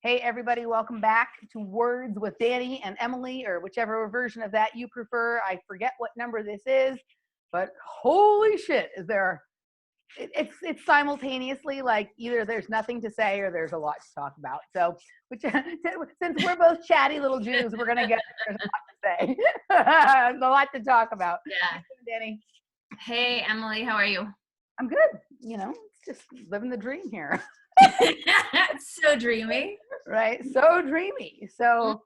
Hey, everybody, welcome back to Words with Dani and Emily, or whichever version of that you prefer. I forget what number this is, but holy shit, is there, it's simultaneously like either there's nothing to say or there's a lot to talk about. So, since we're both chatty little Jews, we're going to get, there's a lot to say. There's a lot to talk about. Yeah. Dani. Hey, Emily, how are you? I'm good. You know, just living the dream here. So dreamy. Right. So dreamy. So,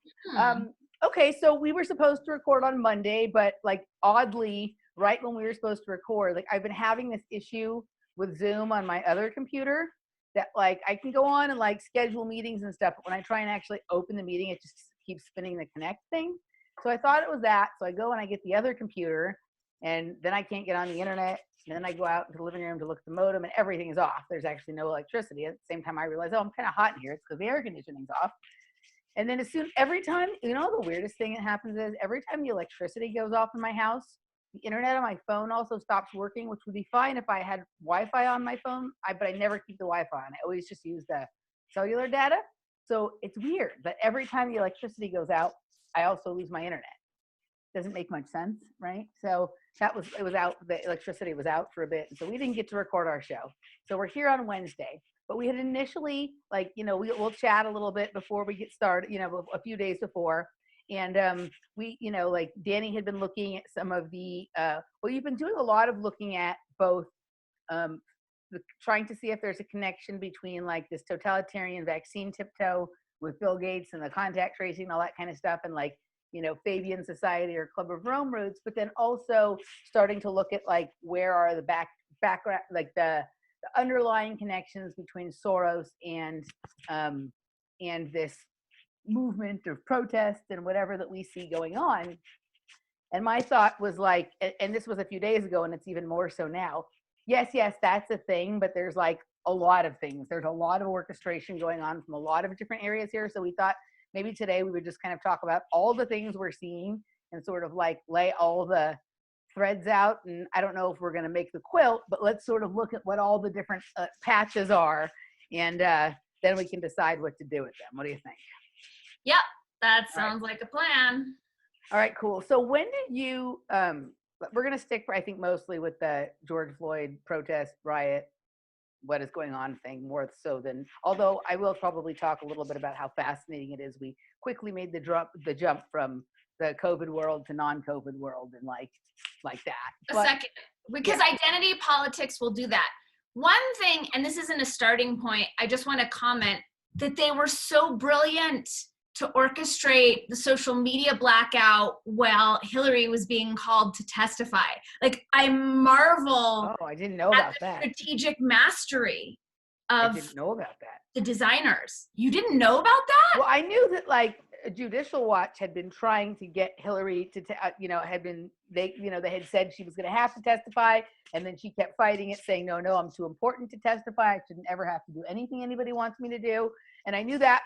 okay. So we were supposed to record on Monday, but like oddly, right when we were supposed to record, like I've been having this issue with Zoom on my other computer that like I can go on and like schedule meetings and stuff, but when I try and actually open the meeting, it just keeps spinning the connect thing. So I thought it was that. So I go and I get the other computer and then I can't get on the internet. And then I go out into the living room to look at the modem and everything is off. There's actually no electricity. At the same time, I realize, oh, I'm kind of hot in here. It's because the air conditioning's off. And then every time, you know, the weirdest thing that happens is every time the electricity goes off in my house, the internet on my phone also stops working, which would be fine if I had Wi-Fi on my phone. But I never keep the Wi-Fi on. I always just use the cellular data. So it's weird that every time the electricity goes out, I also lose my internet. Doesn't make much sense, right? So it was out, the electricity was out for a bit. So we didn't get to record our show. So we're here on Wednesday, but we had initially like, you know, we'll chat a little bit before we get started, you know, a few days before. And we, you know, like Dani had been looking at some of the, well, you've been doing a lot of looking at both, trying to see if there's a connection between like this totalitarian vaccine tiptoe with Bill Gates and the contact tracing and all that kind of stuff. And like, you know, Fabian Society or Club of Rome roots, but then also starting to look at like where are the background, like the underlying connections between Soros and this movement of protest and whatever that we see going on. And my thought was like, and this was a few days ago, and it's even more so now. Yes, that's a thing, but there's like a lot of things. There's a lot of orchestration going on from a lot of different areas here. So we thought, maybe today we would just kind of talk about all the things we're seeing and sort of like lay all the threads out. And I don't know if we're going to make the quilt, but let's sort of look at what all the different patches are. And then we can decide what to do with them. What do you think? Yep, that sounds like a plan. All right, cool. So when did you, we're going to stick, I think, mostly with the George Floyd protest riot, what is going on thing more so than, although I will probably talk a little bit about how fascinating it is. We quickly made the jump from the COVID world to non-COVID world and like that. A second, because identity politics will do that. One thing, and this isn't a starting point, I just want to comment that they were so brilliant to orchestrate the social media blackout while Hillary was being called to testify. Like, I marvel. Oh, I didn't know about that. Strategic mastery of I didn't know about that. The designers. You didn't know about that? Well, I knew that like Judicial Watch had been trying to get Hillary to, they had said she was going to have to testify, and then she kept fighting it, saying, no, I'm too important to testify. I shouldn't ever have to do anything anybody wants me to do. And I knew that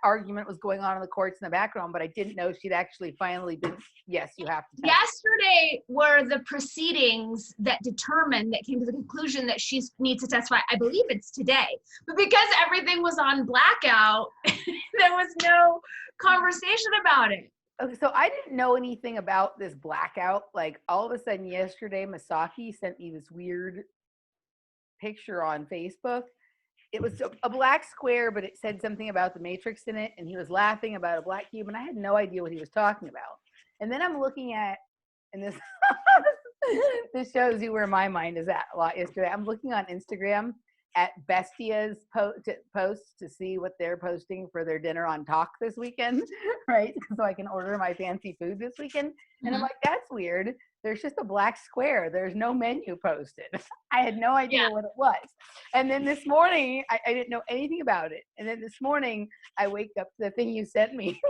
argument was going on in the courts in the background, but I didn't know she'd actually finally been, yes, you have to testify. Yesterday were the proceedings that came to the conclusion that she needs to testify. I believe it's today. But because everything was on blackout, there was no conversation about it. Okay, so I didn't know anything about this blackout. Like all of a sudden yesterday, Masaki sent me this weird picture on Facebook. It was a black square, but it said something about the Matrix in it, and he was laughing about a black cube, and I had no idea what he was talking about. And then I'm looking at, and this this shows you where my mind is at a lot yesterday. I'm looking on Instagram at Bestia's posts to see what they're posting for their dinner on Talk this weekend, right? So I can order my fancy food this weekend. And I'm like, that's weird. There's just a black square. There's no menu posted. I had no idea what it was. And then this morning, I didn't know anything about it. And then this morning, I wake up to the thing you sent me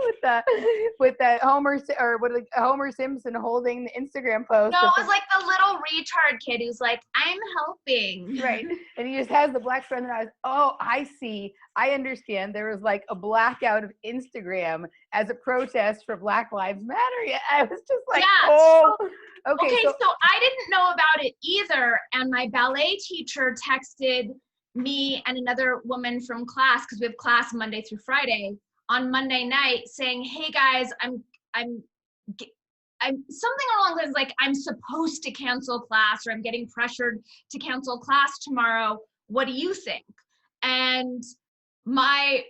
with the Homer Simpson holding the Instagram post. No, it was like the little retard kid who's like, I'm helping. Right. And he just has the black square. And then I was, oh, I see. I understand. There was like a blackout of Instagram as a protest for Black Lives Matter. I was just like, Okay, so I didn't know about it either. And my ballet teacher texted me and another woman from class, because we have class Monday through Friday, on Monday night saying, hey guys, I'm something along those lines, like I'm supposed to cancel class, or I'm getting pressured to cancel class tomorrow. What do you think? And my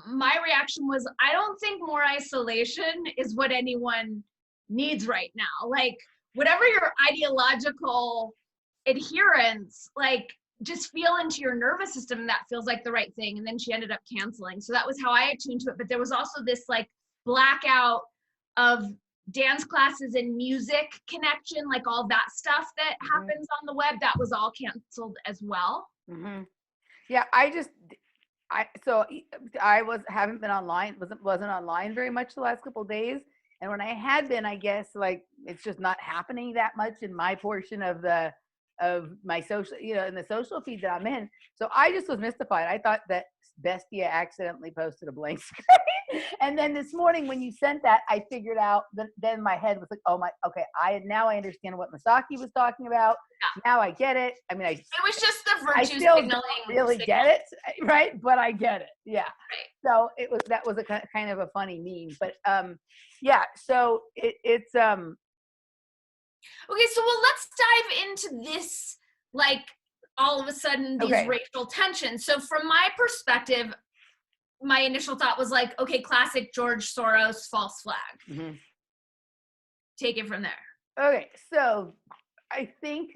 reaction was, I don't think more isolation is what anyone needs right now. Like, whatever your ideological adherence, like, just feel into your nervous system that feels like the right thing. And then she ended up canceling. So that was how I attuned to it. But there was also this like blackout of dance classes and music connection, like all that stuff that happens on the web, that was all canceled as well. Yeah, haven't been online, wasn't online very much the last couple of days. And when I had been, I guess like it's just not happening that much in my portion of my social, in the social feed that I'm in. So I just was mystified. I thought that Bestia accidentally posted a blank screen. And then this morning when you sent that, I figured out that then my head was like, oh my, okay, now I understand what Masaki was talking about. Yeah. Now I get it. I mean, it was just the virtue I still signaling. Don't really get it, right? But I get it. Yeah. Right. So that was a kind of a funny meme, but yeah. So it's Okay, so let's dive into this, like, all of a sudden, these racial tensions. So from my perspective, my initial thought was like, okay, classic George Soros false flag. Take it from there. Okay, so I think,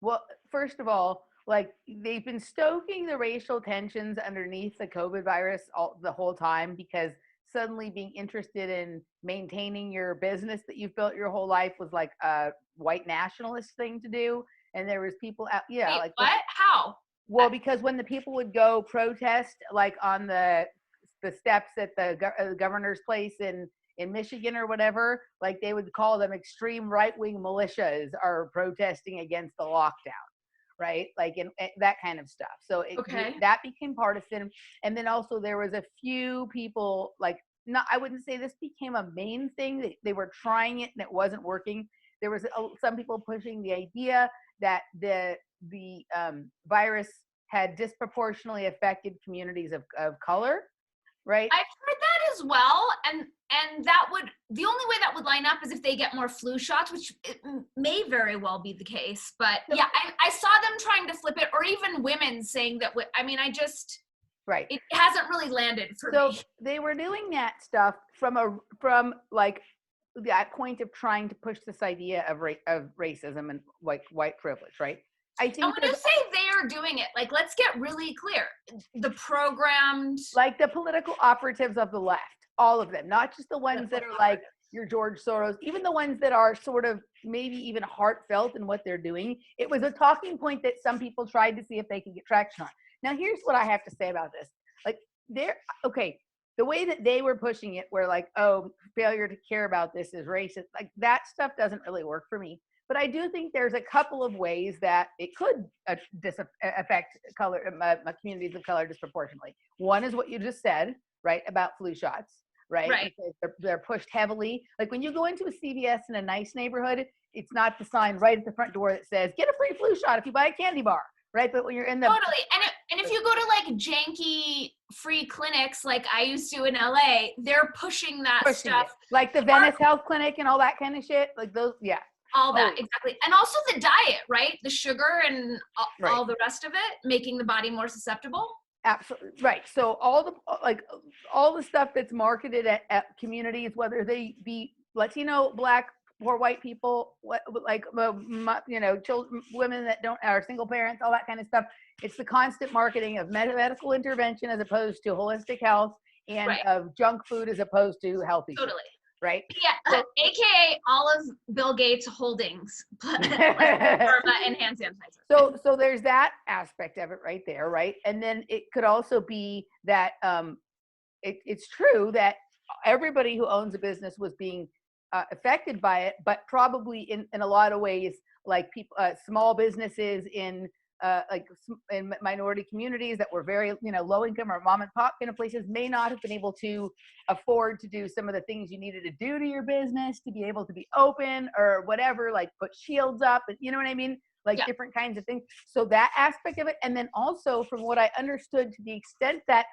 well, first of all, like, they've been stoking the racial tensions underneath the COVID virus the whole time, because suddenly being interested in maintaining your business that you've built your whole life was like a white nationalist thing to do. And there was people out, Wait, like what? How? Well, because when the people would go protest, like on the steps at the governor's place in Michigan or whatever, like they would call them extreme right-wing militias are protesting against the lockdown, right? Like and that kind of stuff. So that became partisan. And then also there was a few people, like, I wouldn't say this became a main thing. They were trying it and it wasn't working. There was some people pushing the idea that the virus had disproportionately affected communities of color, right? I've heard that as well, and that would, the only way that would line up is if they get more flu shots, which it may very well be the case. But yeah, I saw them trying to flip it, or even women saying that. I mean, right. It hasn't really landed for me. So they were doing that stuff from like that point of trying to push this idea of racism and like white privilege, right? I think. And when you say they are doing it, like, let's get really clear. The programmed, like the political operatives of the left, all of them, not just the ones that are like your George Soros, even the ones that are sort of maybe even heartfelt in what they're doing. It was a talking point that some people tried to see if they could get traction on. Now, here's what I have to say about this. Like, the way that they were pushing it, where like, oh, failure to care about this is racist, like that stuff doesn't really work for me. But I do think there's a couple of ways that it could affect communities of color disproportionately. One is what you just said, right, about flu shots, right? Because they're pushed heavily. Like when you go into a CVS in a nice neighborhood, it's not the sign right at the front door that says, get a free flu shot if you buy a candy bar, right? But when you're in the— Totally. And if you go to like janky free clinics like I used to in LA, they're pushing stuff. Like the Venice Health Clinic and all that kind of shit. Like those, yeah. All that, exactly. And also the diet, right? The sugar and all the rest of it, making the body more susceptible. Absolutely. Right. So all the stuff that's marketed at communities, whether they be Latino, Black, poor white people, like, children, women that are single parents, all that kind of stuff. It's the constant marketing of medical intervention as opposed to holistic health, and of junk food as opposed to healthy food. Totally. Right? Yeah, so, AKA all of Bill Gates' holdings, like pharma and hand sanitizer. So there's that aspect of it right there, right? And then it could also be that it's true that everybody who owns a business was being affected by it, but probably in a lot of ways, like people, small businesses in minority communities that were very, low income or mom and pop kind of places may not have been able to afford to do some of the things you needed to do to your business to be able to be open or whatever, like put shields up, and you know what I mean? like Yeah. different kinds of things. So that aspect of it. And then also from what I understood, to the extent that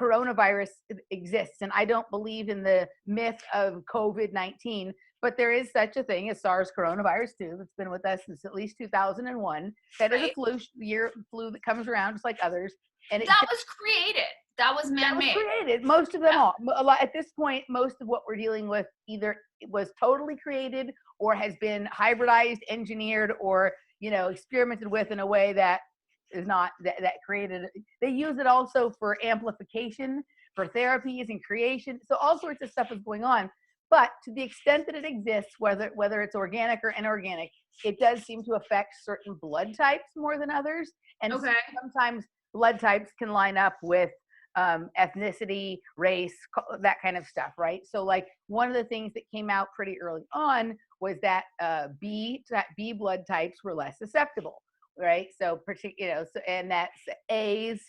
coronavirus exists, and I don't believe in the myth of COVID-19, but there is such a thing as SARS coronavirus 2 that's been with us since at least 2001. That is a flu that comes around just like others. And that was created. That was man-made. That was created. Most of them all. A lot at this point, most of what we're dealing with either was totally created or has been hybridized, engineered, or experimented with in a way that is not that created. They use it also for amplification, for therapies and creation. So all sorts of stuff is going on. But to the extent that it exists, whether it's organic or inorganic, it does seem to affect certain blood types more than others. And sometimes blood types can line up with ethnicity, race, that kind of stuff, right? So like one of the things that came out pretty early on was that B blood types were less susceptible, right? So and that's A's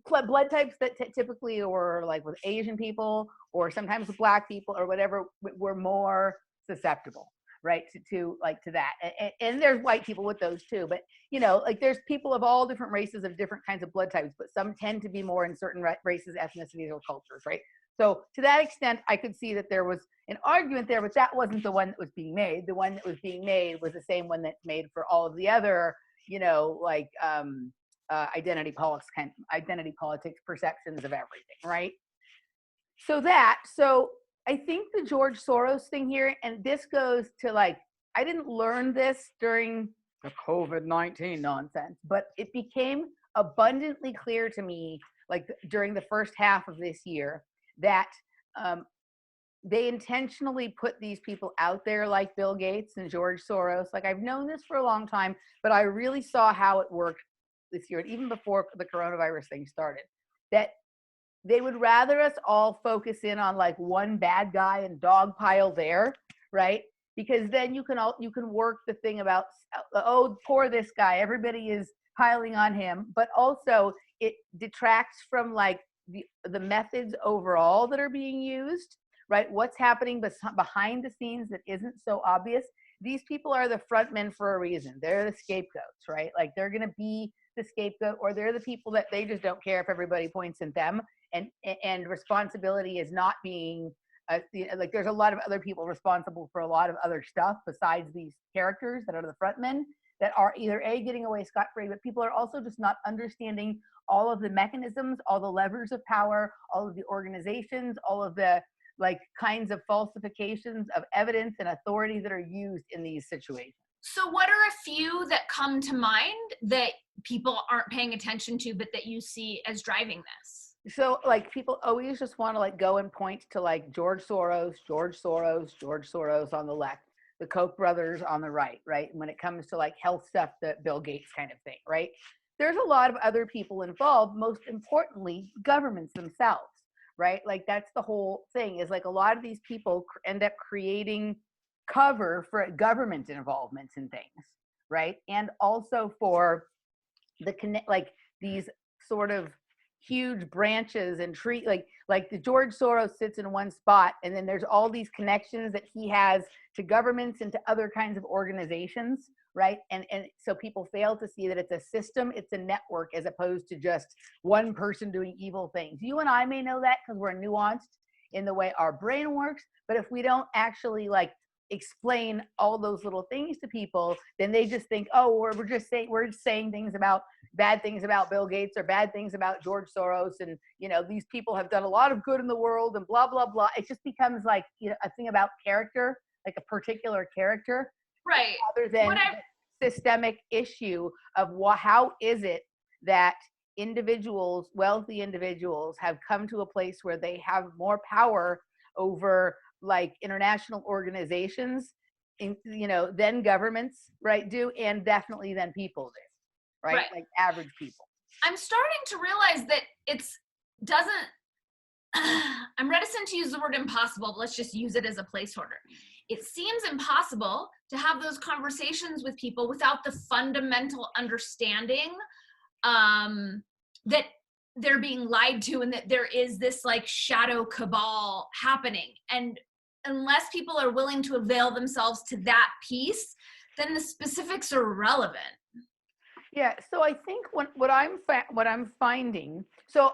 blood types that typically were like with Asian people or sometimes with Black people or whatever were more susceptible, right, to that. And there's white people with those too, but like there's people of all different races of different kinds of blood types, but some tend to be more in certain races, ethnicities, or cultures, right? So to that extent, I could see that there was an argument there, but that wasn't the one that was being made. The one that was being made was the same one that's made for all of the other, identity politics perceptions of everything, right? So I think the George Soros thing here, and this goes to I didn't learn this during the COVID-19 nonsense, but it became abundantly clear to me during the first half of this year that they intentionally put these people out there like Bill Gates and George Soros. I've known this for a long time, but I really saw how it worked this year, and even before the coronavirus thing started, that they would rather us all focus in on one bad guy and dogpile there, right? Because then you can work the thing about, oh, poor this guy, everybody is piling on him, but also it detracts from the methods overall that are being used, right? What's happening behind the scenes that isn't so obvious. These people are the front men for a reason. They're the scapegoats, right? They're going to be the scapegoat, or they're the people that they just don't care if everybody points at them. And responsibility is not being there's a lot of other people responsible for a lot of other stuff besides these characters that are the front men that are either getting away scot-free, but people are also just not understanding all of the mechanisms, all the levers of power, all of the organizations, all of the kinds of falsifications of evidence and authority that are used in these situations. So what are a few that come to mind that people aren't paying attention to, but that you see as driving this? So people always just want to go and point to George Soros on the left, the Koch brothers on the right, right? And when it comes to health stuff, the Bill Gates kind of thing, right? There's a lot of other people involved, most importantly, governments themselves, right? That's the whole thing is a lot of these people end up creating cover for government involvements in things, right? And also for these sort of huge branches and tree, like the George Soros sits in one spot, and then there's all these connections that he has to governments and to other kinds of organizations, right? And so people fail to see that it's a system, it's a network, as opposed to just one person doing evil things. You and I may know that because we're nuanced in the way our brain works, but if we don't actually explain all those little things to people, then they just think, oh, we're just saying things about bad things about Bill Gates or bad things about George Soros, and these people have done a lot of good in the world and blah blah blah. It just becomes a thing about character, a particular character, right? Rather than a systemic issue of how is it that wealthy individuals have come to a place where they have more power over international organizations, than governments, right, do, and definitely than people do, right? Average people. I'm starting to realize that I'm reticent to use the word impossible, but let's just use it as a placeholder. It seems impossible to have those conversations with people without the fundamental understanding that they're being lied to and that there is this shadow cabal happening. And unless people are willing to avail themselves to that piece, then the specifics are relevant. Yeah, so I think what I'm finding, so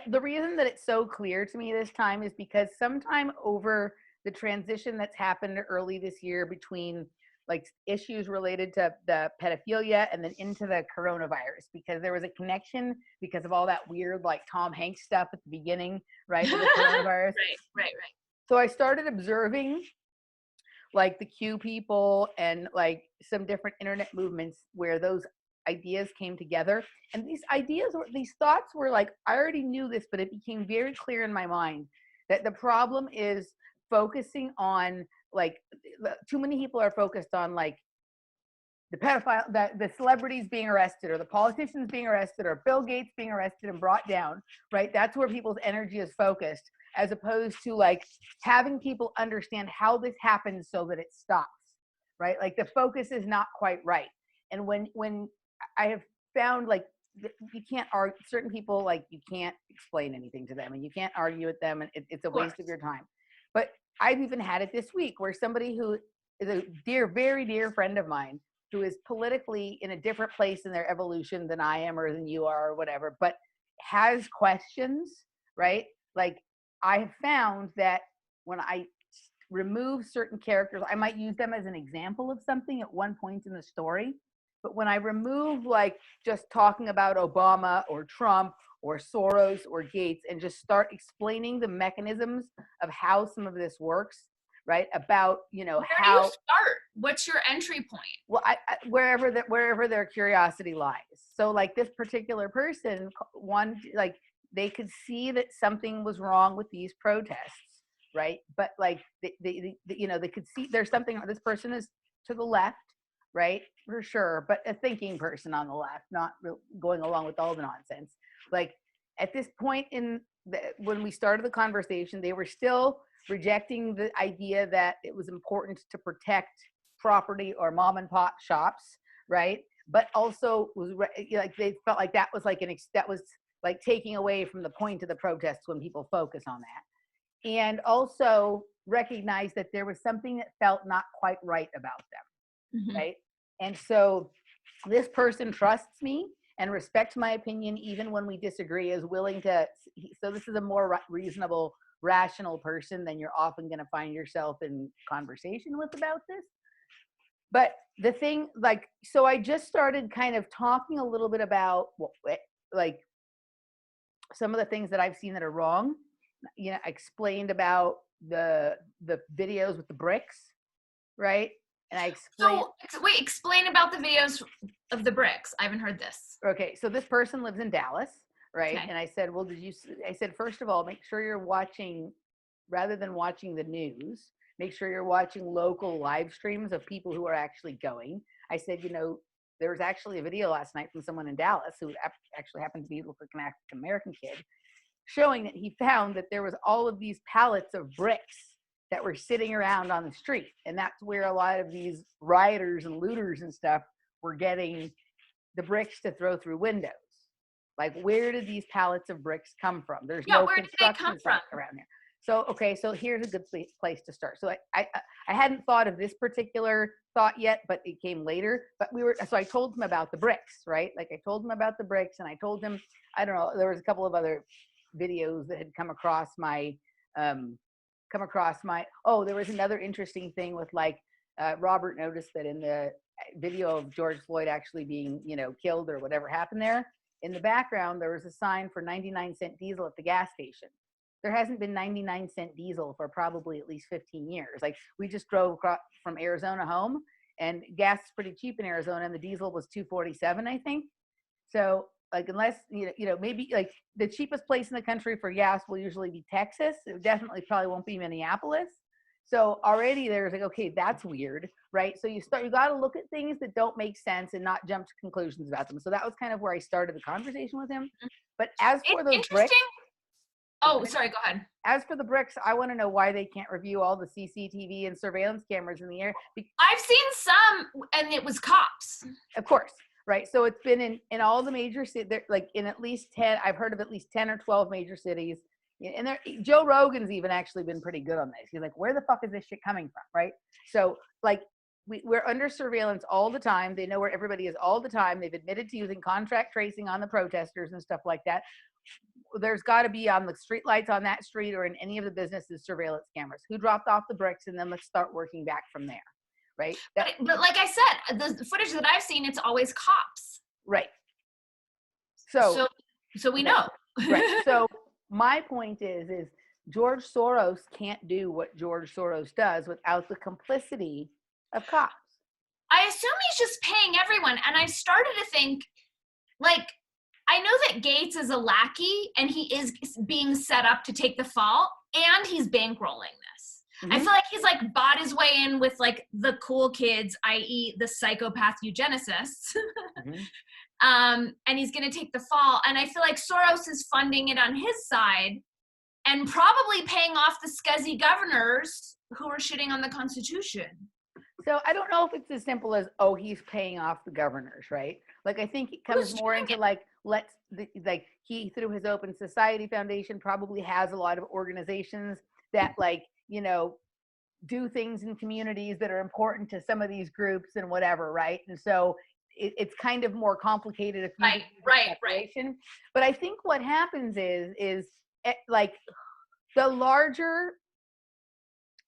the reason that it's so clear to me this time is because sometime over the transition that's happened early this year between like issues related to the pedophilia and then into the coronavirus, because there was a connection because of all that weird like Tom Hanks stuff at the beginning, right, of the coronavirus. Right. So I started observing like the Q people and like some different internet movements where those ideas came together. And these thoughts were like, I already knew this, but it became very clear in my mind that the problem is focusing on like, too many people are focused on like the pedophile, the celebrities being arrested or the politicians being arrested or Bill Gates being arrested and brought down, right? That's where people's energy is focused, as opposed to like having people understand how this happens so that it stops, right? Like the focus is not quite right. And when I have found like you can't argue, certain people, like you can't explain anything to them and you can't argue with them, and it's a waste of your time. But I've even had it this week where somebody who is a very dear friend of mine, who is politically in a different place in their evolution than I am or than you are or whatever, but has questions, right? Like I have found that when I remove certain characters, I might use them as an example of something at one point in the story. But when I remove like just talking about Obama or Trump or Soros or Gates and just start explaining the mechanisms of how some of this works, right? About, you know, Where do you start? What's your entry point? Well, wherever their curiosity lies. So like this particular person, like they could see that something was wrong with these protests, right? But like they you know, they could see there's something. This person is to the left, right, for sure, but a thinking person on the left, not going along with all the nonsense. Like at this point when we started the conversation, they were still rejecting the idea that it was important to protect property or mom and pop shops, right? But also was like they felt like that was like that was like taking away from the point of the protests when people focus on that, and also recognize that there was something that felt not quite right about them, right? And so this person trusts me and respects my opinion even when we disagree, is willing to. So this is a more reasonable, rational person than you're often going to find yourself in conversation with about this. But the thing, like, so I just started kind of talking a little bit about like some of the things that I've seen that are wrong. You know, I explained about the videos with the bricks, right? And I explained. So wait, explain about the videos of the bricks. I haven't heard this. Okay, so this person lives in Dallas, right? Okay. And I said, well, I said, first of all, make sure you're watching, rather than watching the news, make sure you're watching local live streams of people who are actually going. I said, you know, there was actually a video last night from someone in Dallas who actually happened to be like an African American kid, showing that he found that there was all of these pallets of bricks that were sitting around on the street. And that's where a lot of these rioters and looters and stuff were getting the bricks to throw through windows. Like, where did these pallets of bricks come from? There's no construction site around there. So, okay, so here's a good place to start. So I hadn't thought of this particular thought yet, but it came later. But so I told him about the bricks, right? Like I told him about the bricks, and I told him, I don't know, there was a couple of other videos that had come across my, there was another interesting thing with like, Robert noticed that in the video of George Floyd actually being, you know, killed or whatever happened there, in the background, there was a sign for 99-cent diesel at the gas station. There hasn't been 99-cent diesel for probably at least 15 years. Like we just drove across from Arizona home, and gas is pretty cheap in Arizona, and the diesel was $2.47, I think. So like, unless, you know, maybe like the cheapest place in the country for gas will usually be Texas. It definitely probably won't be Minneapolis. So already there's like, okay, that's weird, right? So you got to look at things that don't make sense and not jump to conclusions about them. So that was kind of where I started the conversation with him. But as for those bricks, oh, sorry, go ahead. As for the bricks, I want to know why they can't review all the CCTV and surveillance cameras in the air. I've seen some, and it was cops. Of course, right? So it's been in all the major cities, like in at least 10, I've heard of at least 10 or 12 major cities. And Joe Rogan's even actually been pretty good on this. He's like, where the fuck is this shit coming from, right? So like, we're under surveillance all the time. They know where everybody is all the time. They've admitted to using contract tracing on the protesters and stuff like that. There's got to be on the street lights on that street or in any of the businesses surveillance cameras. Who dropped off the bricks, and then let's start working back from there, right? But like I said, the footage that I've seen, it's always cops. Right. So we know. Right. So my point is George Soros can't do what George Soros does without the complicity of cops. I assume he's just paying everyone. And I started to think, like, I know that Gates is a lackey and he is being set up to take the fall, and he's bankrolling this. I feel like he's like bought his way in with like the cool kids, i.e. the psychopath eugenicists. And he's going to take the fall. And I feel like Soros is funding it on his side and probably paying off the scuzzy governors who are shitting on the Constitution. So I don't know if it's as simple as, oh, he's paying off the governors, right? Like, I think it comes more into like, he, through his Open Society Foundation, probably has a lot of organizations that, like, you know, do things in communities that are important to some of these groups and whatever, right? And so it's kind of more complicated if you right. But I think what happens is like the larger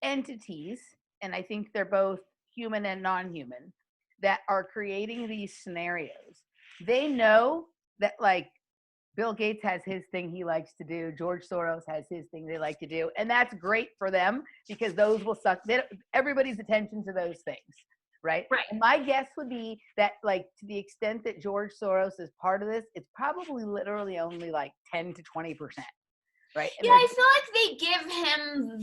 entities, and I think they're both human and non-human, that are creating these scenarios, they know that, like, Bill Gates has his thing he likes to do, George Soros has his thing they like to do, and that's great for them because those will suck everybody's attention to those things, right? And my guess would be that, like, to the extent that George Soros is part of this, it's probably literally only like 10 to 20%, right? And yeah, I feel like they give him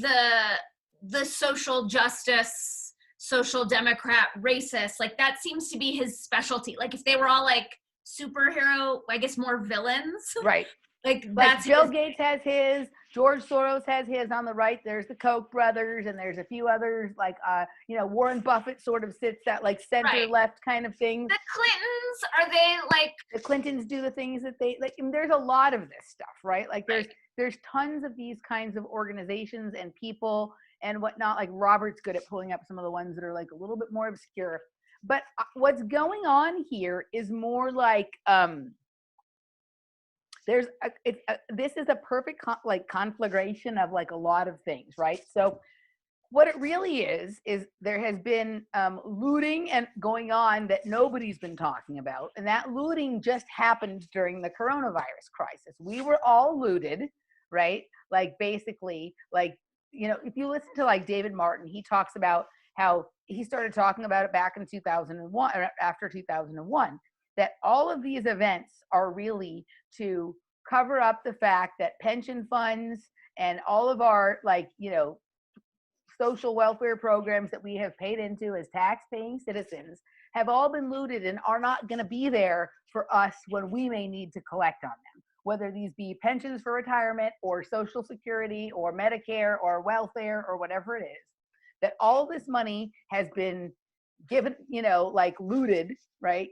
the social justice, social democrat, racist, like that seems to be his specialty. Like if they were all like superhero, I guess more villains. Right. Like that's Bill Gates has his, George Soros has his on the right. There's the Koch brothers, and there's a few others, like you know, Warren Buffett sort of sits that like center left kind of thing. The Clintons, are they like, the Clintons do the things that they like, and there's a lot of this stuff, right? Like there's tons of these kinds of organizations and people and whatnot. Like Robert's good at pulling up some of the ones that are like a little bit more obscure. But what's going on here is more like this is a perfect conflagration of like a lot of things, right? So what it really is there has been looting and going on that nobody's been talking about, and that looting just happened during the coronavirus crisis. We were all looted, right? Like basically, like, you know, if you listen to like David Martin, he talks about how he started talking about it back in 2001 or after 2001, that all of these events are really to cover up the fact that pension funds and all of our, like, you know, social welfare programs that we have paid into as tax-paying citizens have all been looted and are not going to be there for us when we may need to collect on them, whether these be pensions for retirement or Social Security or Medicare or welfare or whatever it is, that all this money has been given, you know, like looted, right?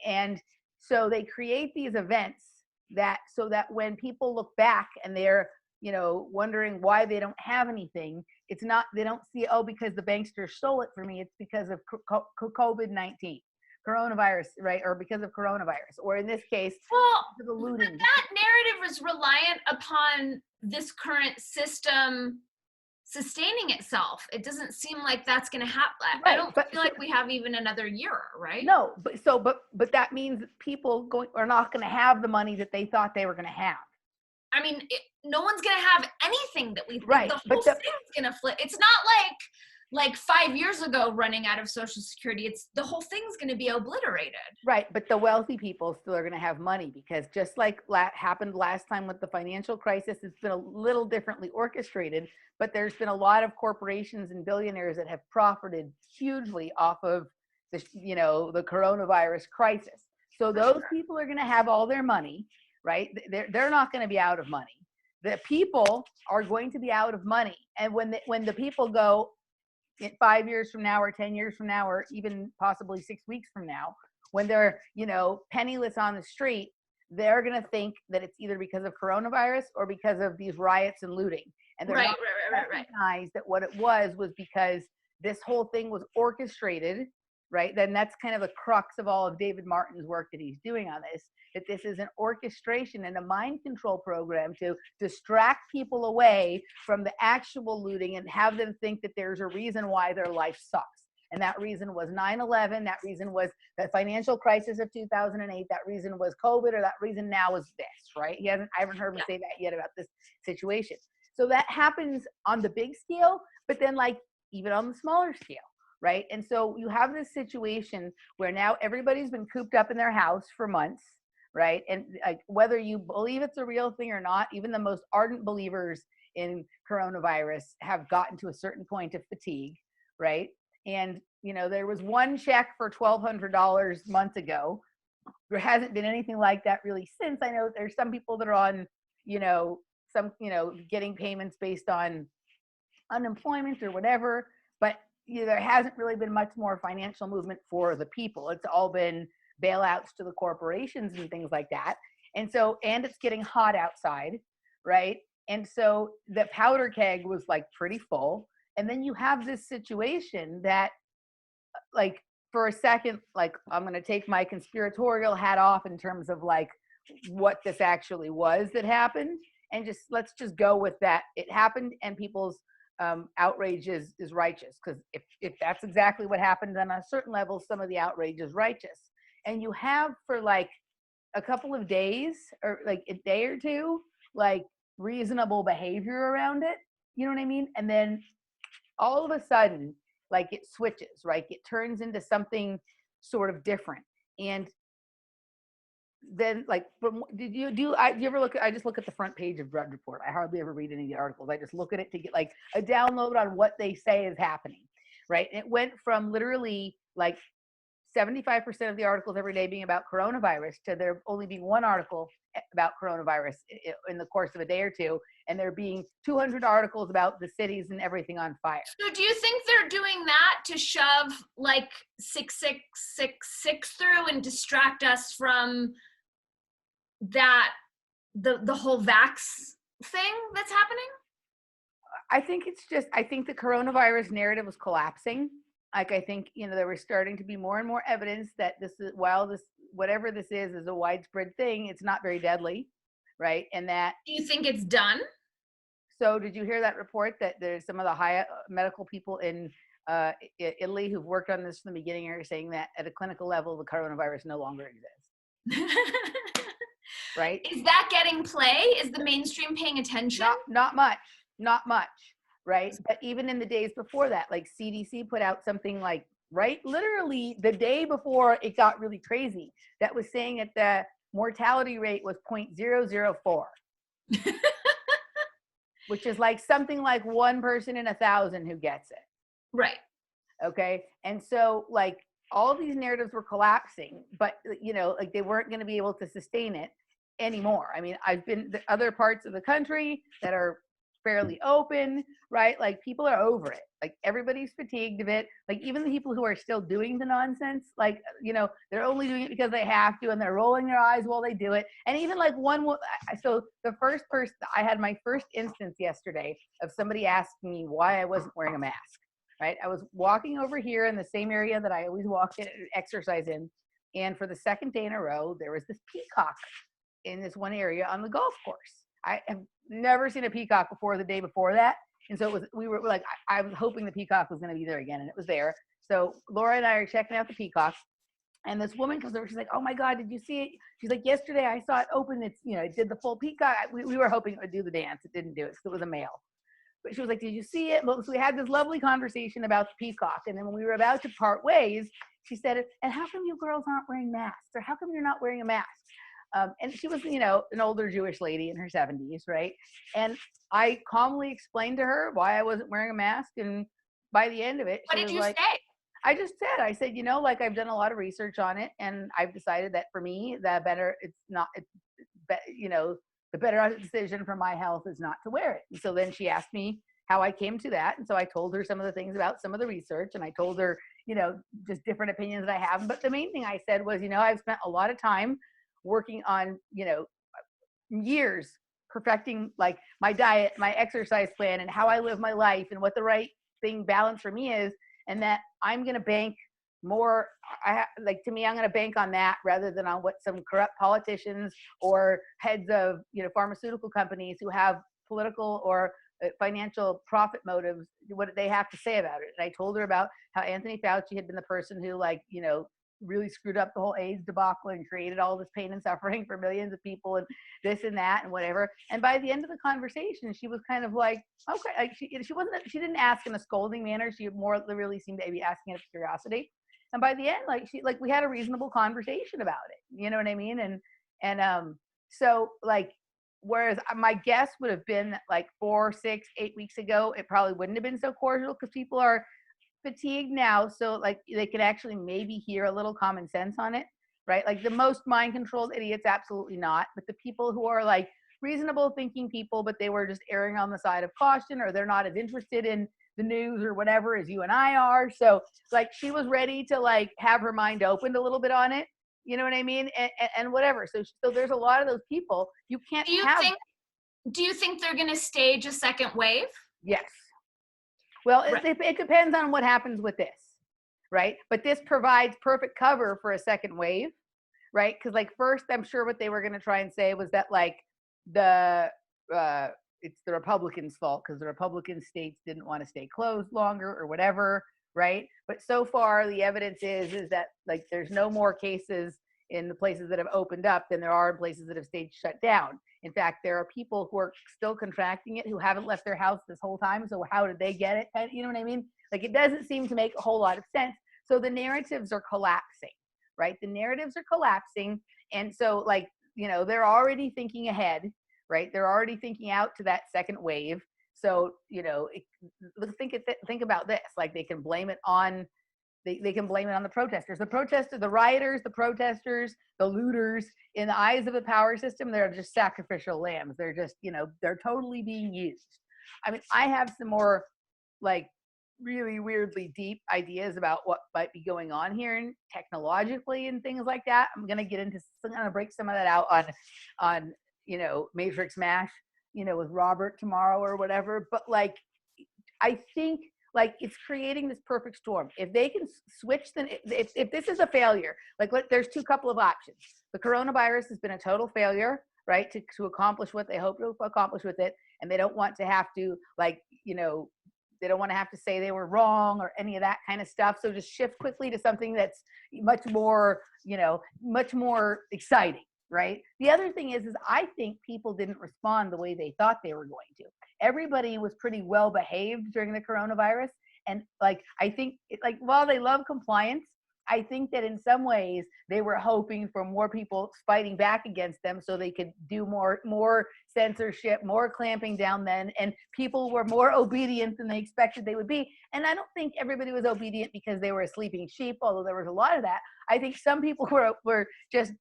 And so they create these events that, so that when people look back and they're, you know, wondering why they don't have anything, it's not, they don't see, oh, because the bankster stole it from me. It's because of COVID-19, coronavirus, right? Or because of coronavirus, or in this case, the looting. But that narrative is reliant upon this current system sustaining itself. It doesn't seem like that's going to happen. Right, I don't feel like we have even another year, right? No, but that means people are not going to have the money that they thought they were going to have. I mean, no one's going to have anything that we think. Right, the whole thing's going to flip. It's not like 5 years ago running out of Social Security. It's the whole thing's going to be obliterated. Right, but the wealthy people still are going to have money, because just like happened last time with the financial crisis, it's been a little differently orchestrated, but there's been a lot of corporations and billionaires that have profited hugely off of the, you know, the coronavirus crisis. So those people are going to have all their money, right? They're not going to be out of money. The people are going to be out of money, and when the people go, 5 years from now or 10 years from now, or even possibly 6 weeks from now, when they're, you know, penniless on the street, they're going to think that it's either because of coronavirus or because of these riots and looting. And they're not going to recognize that what it was because this whole thing was orchestrated, right? Then that's kind of the crux of all of David Martin's work that he's doing on this, that this is an orchestration and a mind control program to distract people away from the actual looting and have them think that there's a reason why their life sucks. And that reason was 9/11. That reason was the financial crisis of 2008. That reason was COVID, or that reason now is this, right? I haven't heard him say that yet about this situation. So that happens on the big scale, but then like even on the smaller scale, right? And so you have this situation where now everybody's been cooped up in their house for months, right? And like whether you believe it's a real thing or not, even the most ardent believers in coronavirus have gotten to a certain point of fatigue, right? And, you know, there was one check for $1,200 months ago. There hasn't been anything like that really since. I know there's some people that are on, you know, getting payments based on unemployment or whatever, but you know, there hasn't really been much more financial movement for the people. It's all been bailouts to the corporations and things like that. And so, and it's getting hot outside, right? And so the powder keg was like pretty full. And then you have this situation that, like, for a second, like, I'm going to take my conspiratorial hat off in terms of like what this actually was that happened. And just, let's just go with that. It happened, and people's outrage is righteous. Because if that's exactly what happened, then on a certain level, some of the outrage is righteous. And you have for like a couple of days, or like a day or two, like reasonable behavior around it. You know what I mean? And then all of a sudden, like it switches, right? It turns into something sort of different. And then like, did you ever look, I just look at the front page of Drudge Report. I hardly ever read any of the articles. I just look at it to get like a download on what they say is happening, right? And it went from literally like 75% of the articles every day being about coronavirus to there only being one article about coronavirus in the course of a day or two, and there being 200 articles about the cities and everything on fire. So do you think they're doing that to shove like 6666 through and distract us from that, the whole vax thing that's happening? I think it's just, I think the coronavirus narrative was collapsing. Like, I think, you know, there was starting to be more and more evidence that this is, while this, whatever this is a widespread thing, it's not very deadly, right? And that. Do you think it's done? So did you hear that report that there's some of the high medical people in Italy who've worked on this from the beginning are saying that at a clinical level, the coronavirus no longer exists? Right? Is that getting play? Is the mainstream paying attention? Not much. Right. But even in the days before that, like CDC put out something like, right, literally the day before it got really crazy, that was saying that the mortality rate was 0.004, which is like something like 1 person in 1,000 who gets it. Right. Okay. And so like all of these narratives were collapsing, but you know, like they weren't going to be able to sustain it anymore. I mean, I've been to other parts of the country that are fairly open, right? Like people are over it. Like everybody's fatigued of it. Like even the people who are still doing the nonsense, like, you know, they're only doing it because they have to, and they're rolling their eyes while they do it. And even like so the first person, I had my first instance yesterday of somebody asking me why I wasn't wearing a mask, right? I was walking over here in the same area that I always walk in, exercise in. And for the second day in a row, there was this peacock in this one area on the golf course. I have never seen a peacock before the day before that. And so we were like, I was hoping the peacock was going to be there again, and it was there. So Laura and I are checking out the peacock, and this woman comes over. She's like, "Oh my God, did you see it?" She's like, "Yesterday I saw it open. It's, you know, it did the full peacock." We were hoping it would do the dance. It didn't do it because it was a male. But she was like, "Did you see it?" So we had this lovely conversation about the peacock. And then when we were about to part ways, she said, "And how come you girls aren't wearing masks? Or how come you're not wearing a mask?" And she was, you know, an older Jewish lady in her 70s, right? And I calmly explained to her why I wasn't wearing a mask. And by the end of it, what did you say? I said, you know, like I've done a lot of research on it, and I've decided that for me, the better decision for my health is not to wear it. And so then she asked me how I came to that. And so I told her some of the things about some of the research, and I told her, you know, just different opinions that I have. But the main thing I said was, you know, I've spent a lot of time working on, you know, years perfecting like my diet, my exercise plan, and how I live my life, and what the right thing balance for me is. and that I'm going to bank more. To me, I'm going to bank on that rather than on what some corrupt politicians or heads of, pharmaceutical companies who have political or financial profit motives, what they have to say about it. And I told her about how Anthony Fauci had been the person who, really screwed up the whole AIDS debacle and created all this pain and suffering for millions of people and this and that and whatever. And by the end of the conversation, she was kind of like, okay, she didn't ask in a scolding manner. She more really seemed to be asking out of curiosity. And by the end, we had a reasonable conversation about it. You know what I mean? So whereas my guess would have been 4, 6, 8 weeks ago, it probably wouldn't have been so cordial because people are fatigued now. So they could actually maybe hear a little common sense on it, right? Like the most mind controlled idiots, absolutely not. But the people who are reasonable thinking people, but they were just erring on the side of caution, or they're not as interested in the news or whatever as you and I are. So she was ready to have her mind opened a little bit on it. You know what I mean? And whatever. So there's a lot of those people. You can't do you think they're going to stage a second wave? Yes. Well, it depends on what happens with this, right? But this provides perfect cover for a second wave, right? Because first, I'm sure what they were going to try and say was that it's the Republicans' fault because the Republican states didn't want to stay closed longer or whatever, right? But so far, the evidence is that there's no more cases in the places that have opened up than there are in places that have stayed shut down. In fact, there are people who are still contracting it who haven't left their house this whole time. So how did they get it? You know what I mean? It doesn't seem to make a whole lot of sense. So the narratives are collapsing, right? The narratives are collapsing. And so they're already thinking ahead, right? They're already thinking out to that second wave. So, think about this, they can blame it on They can blame it on the protesters. The rioters, the protesters, the looters, in the eyes of the power system, they're just sacrificial lambs. They're just, they're totally being used. I mean, I have some more really weirdly deep ideas about what might be going on here and technologically and things like that. I'm going to break some of that out on Matrix Mash, with Robert tomorrow or whatever. But I think it's creating this perfect storm. If they can switch, then if this is a failure, there's couple of options. The coronavirus has been a total failure, right? To accomplish what they hope to accomplish with it. And they don't want to have to they don't want to have to say they were wrong or any of that kind of stuff. So just shift quickly to something that's much more exciting, right? The other thing is I think people didn't respond the way they thought they were going to. Everybody was pretty well behaved during the coronavirus. And I think while they love compliance, I think that in some ways they were hoping for more people fighting back against them so they could do more censorship, more clamping down then, and people were more obedient than they expected they would be. And I don't think everybody was obedient because they were a sleeping sheep, although there was a lot of that. I think some people were just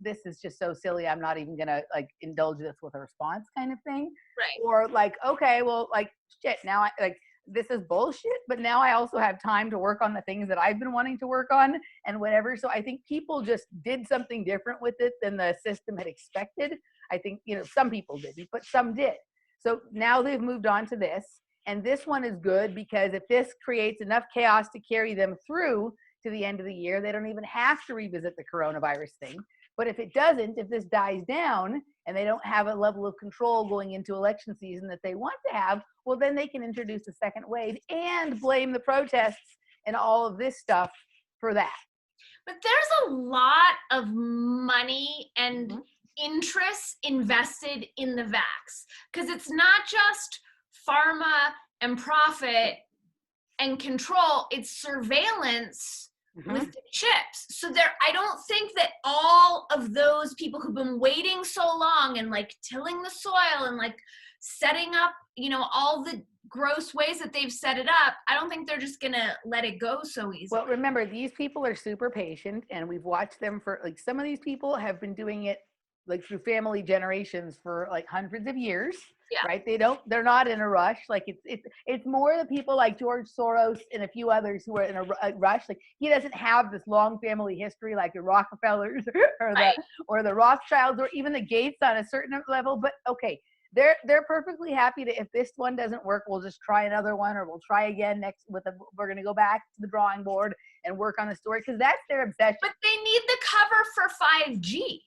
this is just so silly, I'm not even gonna indulge this with a response kind of thing. Right. Or okay, well, shit, now I this is bullshit, but now I also have time to work on the things that I've been wanting to work on and whatever. So I think people just did something different with it than the system had expected. I think, some people didn't, but some did. So now they've moved on to this. And this one is good because if this creates enough chaos to carry them through to the end of the year, they don't even have to revisit the coronavirus thing. But if it doesn't, if this dies down and they don't have a level of control going into election season that they want to have, well, then they can introduce a second wave and blame the protests and all of this stuff for that. But there's a lot of money and interest invested in the vax, because it's not just pharma and profit and control, it's surveillance with the chips. So I don't think that all of those people who've been waiting so long and tilling the soil and setting up, all the gross ways that they've set it up, I don't think they're just gonna let it go so easily. Well, remember, these people are super patient, and we've watched them for some of these people have been doing it through family generations for hundreds of years. Yeah. Right? They're not in a rush. It's more the people like George Soros and a few others who are in a rush. He doesn't have this long family history like the Rockefellers or the Rothschilds or even the Gates on a certain level. But okay, they're perfectly happy to, if this one doesn't work, we'll just try another one, or we'll try again we're going to go back to the drawing board and work on the story, because that's their obsession. But they need the cover for 5G.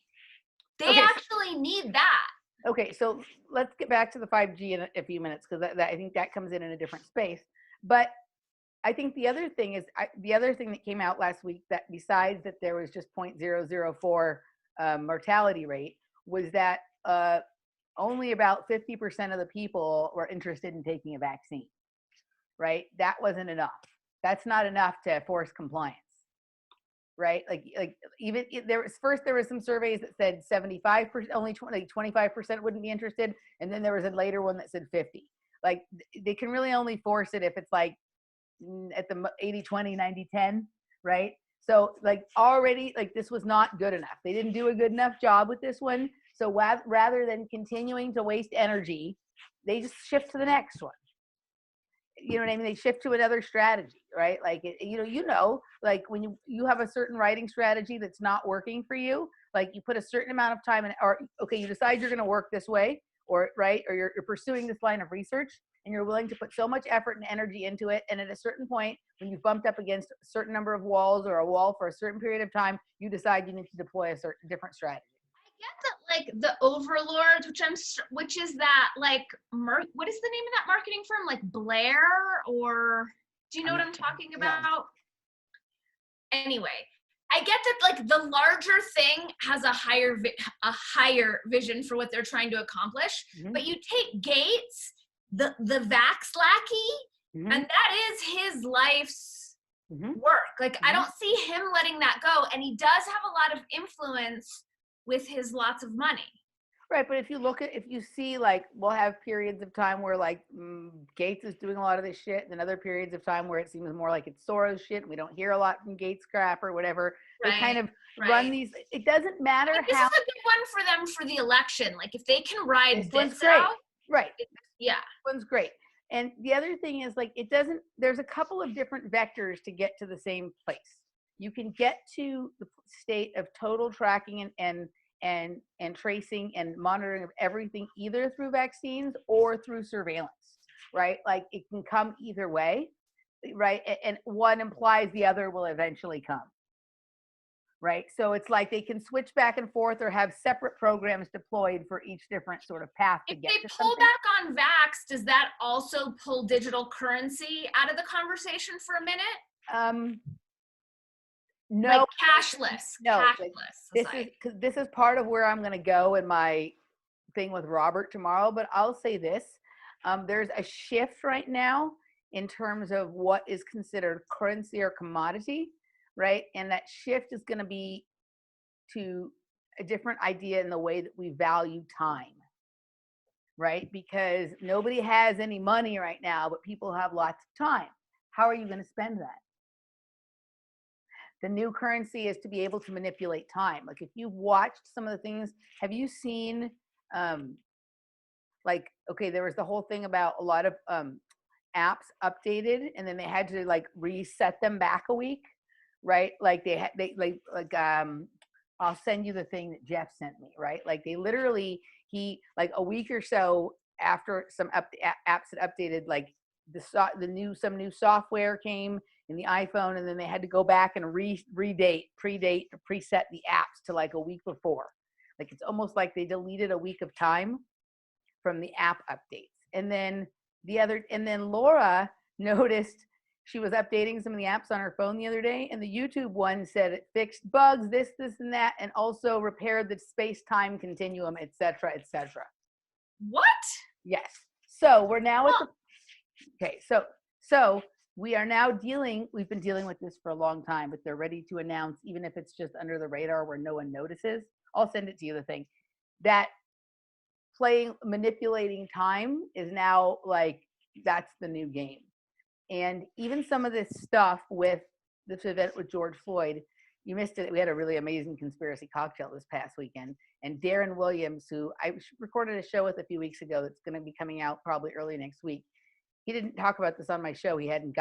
They actually need that. Okay, so let's get back to the 5G in a few minutes, because I think that comes in a different space. But I think the other thing is, the other thing that came out last week, that besides that there was just 0.004 mortality rate, was that only about 50% of the people were interested in taking a vaccine, right? That wasn't enough. That's not enough to force compliance, right? Like even there was some surveys that said 75%, only 25% wouldn't be interested, and then there was a later one that said 50. Like they can really only force it if it's like at the 80-20, 90-10, right? So like already, like this was not good enough. They didn't do a good enough job with this one. So rather than continuing to waste energy, they just shift to the next one. You know what I mean? They shift to another strategy, right? Like, like when you have a certain writing strategy that's not working for you, like you put a certain amount of time in, or okay, you decide you're going to work this way, or right, or you're pursuing this line of research, and you're willing to put so much effort and energy into it. And at a certain point, when you've bumped up against a certain number of walls or a wall for a certain period of time, you decide you need to deploy a certain different strategy. I get that, like the overlords, which is that like what is the name of that marketing firm? Like Blair, or do you know what I'm talking about? Anyway, I get that like the larger thing has a higher vision for what they're trying to accomplish. Mm-hmm. But you take Gates, the vax lackey, mm-hmm. and that is his life's mm-hmm. work. Like mm-hmm. I don't see him letting that go, and he does have a lot of influence with his lots of money. Right, but if you see, like, we'll have periods of time where, like, Gates is doing a lot of this shit, and then other periods of time where it seems more like it's Soros shit, and we don't hear a lot from Gates crap or whatever. Right, they kind of run these. It doesn't matter this how. This is a good one for them for the election. Like, if they can ride this one's great. Out. Right. Yeah. This one's great. And the other thing is, like, there's a couple of different vectors to get to the same place. You can get to the state of total tracking and tracing and monitoring of everything, either through vaccines or through surveillance, right? Like it can come either way, right? And one implies the other will eventually come, right? So it's like they can switch back and forth or have separate programs deployed for each different sort of path to get to something. If they pull back on vax, does that also pull digital currency out of the conversation for a minute? No, like cashless. No, cashless. This is part of where I'm going to go in my thing with Robert tomorrow. But I'll say this: there's a shift right now in terms of what is considered currency or commodity, right? And that shift is going to be to a different idea in the way that we value time, right? Because nobody has any money right now, but people have lots of time. How are you going to spend that? The new currency is to be able to manipulate time. Like if you've watched some of the things, have you seen, like, okay, there was the whole thing about a lot of apps updated and then they had to like reset them back a week, right? Like I'll send you the thing that Jeff sent me, right? Like they literally, like a week or so after some apps had updated, like some new software came in the iPhone, and then they had to go back and preset the apps to like a week before. Like it's almost like they deleted a week of time from the app updates. And then Laura noticed she was updating some of the apps on her phone the other day, and the YouTube one said it fixed bugs, this and that, and also repaired the space-time continuum, etc., etc. What? Yes. So we're now at okay, so we are now we've been dealing with this for a long time, but they're ready to announce, even if it's just under the radar where no one notices. I'll send it to you, the thing. That manipulating time is now like, that's the new game. And even some of this stuff with this event with George Floyd, you missed it. We had a really amazing conspiracy cocktail this past weekend. And Darren Williams, who I recorded a show with a few weeks ago that's going to be coming out probably early next week. He didn't talk about this on my show. He hadn't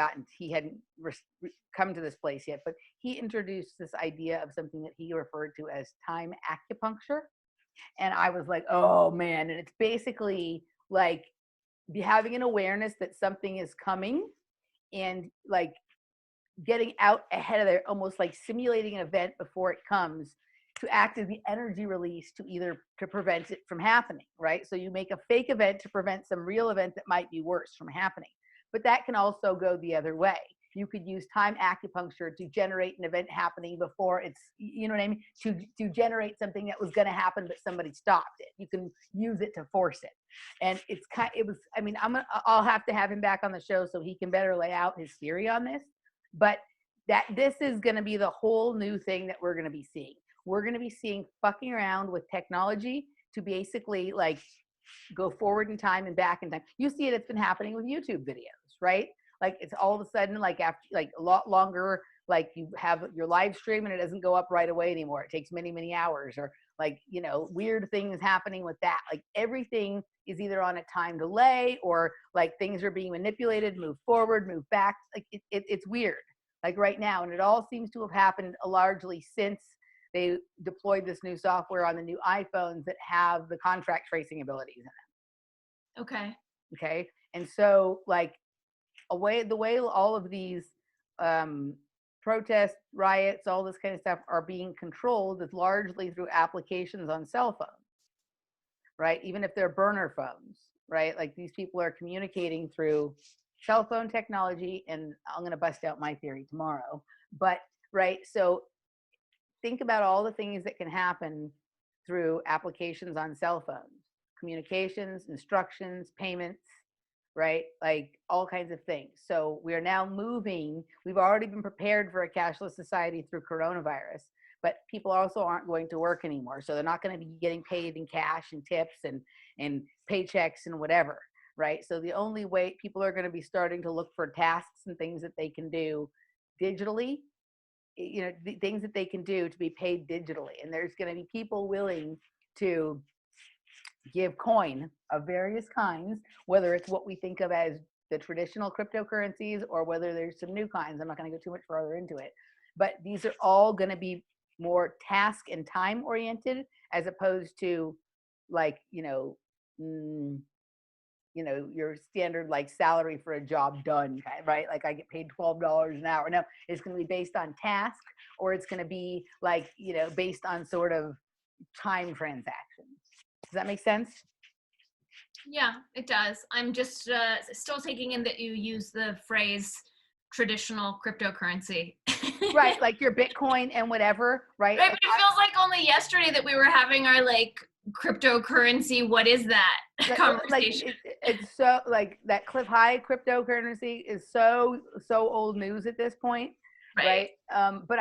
come to this place yet, but he introduced this idea of something that he referred to as time acupuncture, And I was like, oh man. And it's basically like having an awareness that something is coming and like getting out ahead of it, almost like simulating an event before it comes to act as the energy release to prevent it from happening, right? So you make a fake event to prevent some real event that might be worse from happening. But that can also go the other way. You could use time acupuncture to generate an event happening before it's, you know what I mean? To generate something that was going to happen, but somebody stopped it. You can use it to force it. And I'll have to have him back on the show so he can better lay out his theory on this. But this is going to be the whole new thing that we're going to be seeing. We're going to be seeing fucking around with technology to basically like go forward in time and back in time. You see it, it's been happening with YouTube videos, right? Like it's all of a sudden, like after like a lot longer, like you have your live stream and it doesn't go up right away anymore. It takes many, many hours, or like, you know, weird things happening with that. Like everything is either on a time delay or like things are being manipulated, move forward, move back. Like it's weird, like right now. And it all seems to have happened largely since they deployed this new software on the new iPhones that have the contract tracing abilities in it. Okay. Okay. And so like the way all of these protests, riots, all this kind of stuff are being controlled is largely through applications on cell phones, right? Even if they're burner phones, right? Like these people are communicating through cell phone technology, and I'm going to bust out my theory tomorrow. But, right, so think about all the things that can happen through applications on cell phones, communications, instructions, payments, right? Like all kinds of things. So we are now moving, we've already been prepared for a cashless society through coronavirus, but people also aren't going to work anymore. So they're not going to be getting paid in cash and tips and paychecks and whatever, right? So the only way people are going to be starting to look for tasks and things that they can do digitally, you know, the things that they can do to be paid digitally. And there's going to be people willing to give coin of various kinds, whether it's what we think of as the traditional cryptocurrencies or whether there's some new kinds. I'm not going to go too much further into it, but these are all going to be more task and time oriented as opposed to like, your standard like salary for a job done, right? Like I get paid $12 an hour. No, it's going to be based on task, or it's going to be like, based on sort of time transactions. Does that make sense? Yeah, it does. I'm just still taking in that you use the phrase traditional cryptocurrency. Right, like your Bitcoin and whatever, right? Right, but it feels like only yesterday that we were having our like cryptocurrency, what is that conversation? Like, it's so like that Cliff High cryptocurrency is so old news at this point, right? But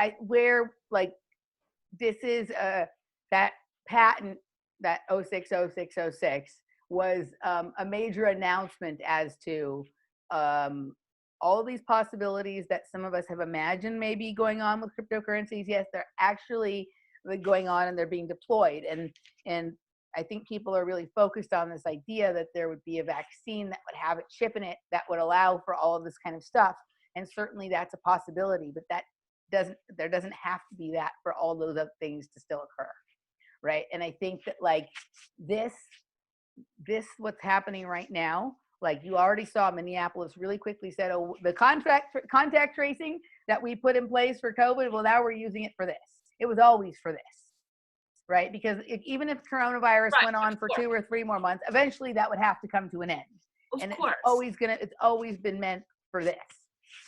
this is that patent, that 060606 was a major announcement as to all of these possibilities that some of us have imagined maybe going on with cryptocurrencies. Yes, they're actually going on and they're being deployed. And I think people are really focused on this idea that there would be a vaccine that would have a chip in it that would allow for all of this kind of stuff. And certainly that's a possibility, but there doesn't have to be that for all those other things to still occur. Right. And I think that like this what's happening right now, like you already saw Minneapolis really quickly said, oh, the contact tracing that we put in place for COVID, well, now we're using it for this. It was always for this, right? Because even if coronavirus went on for 2 or 3 more months, eventually that would have to come to an end. Of course. It's always been meant for this.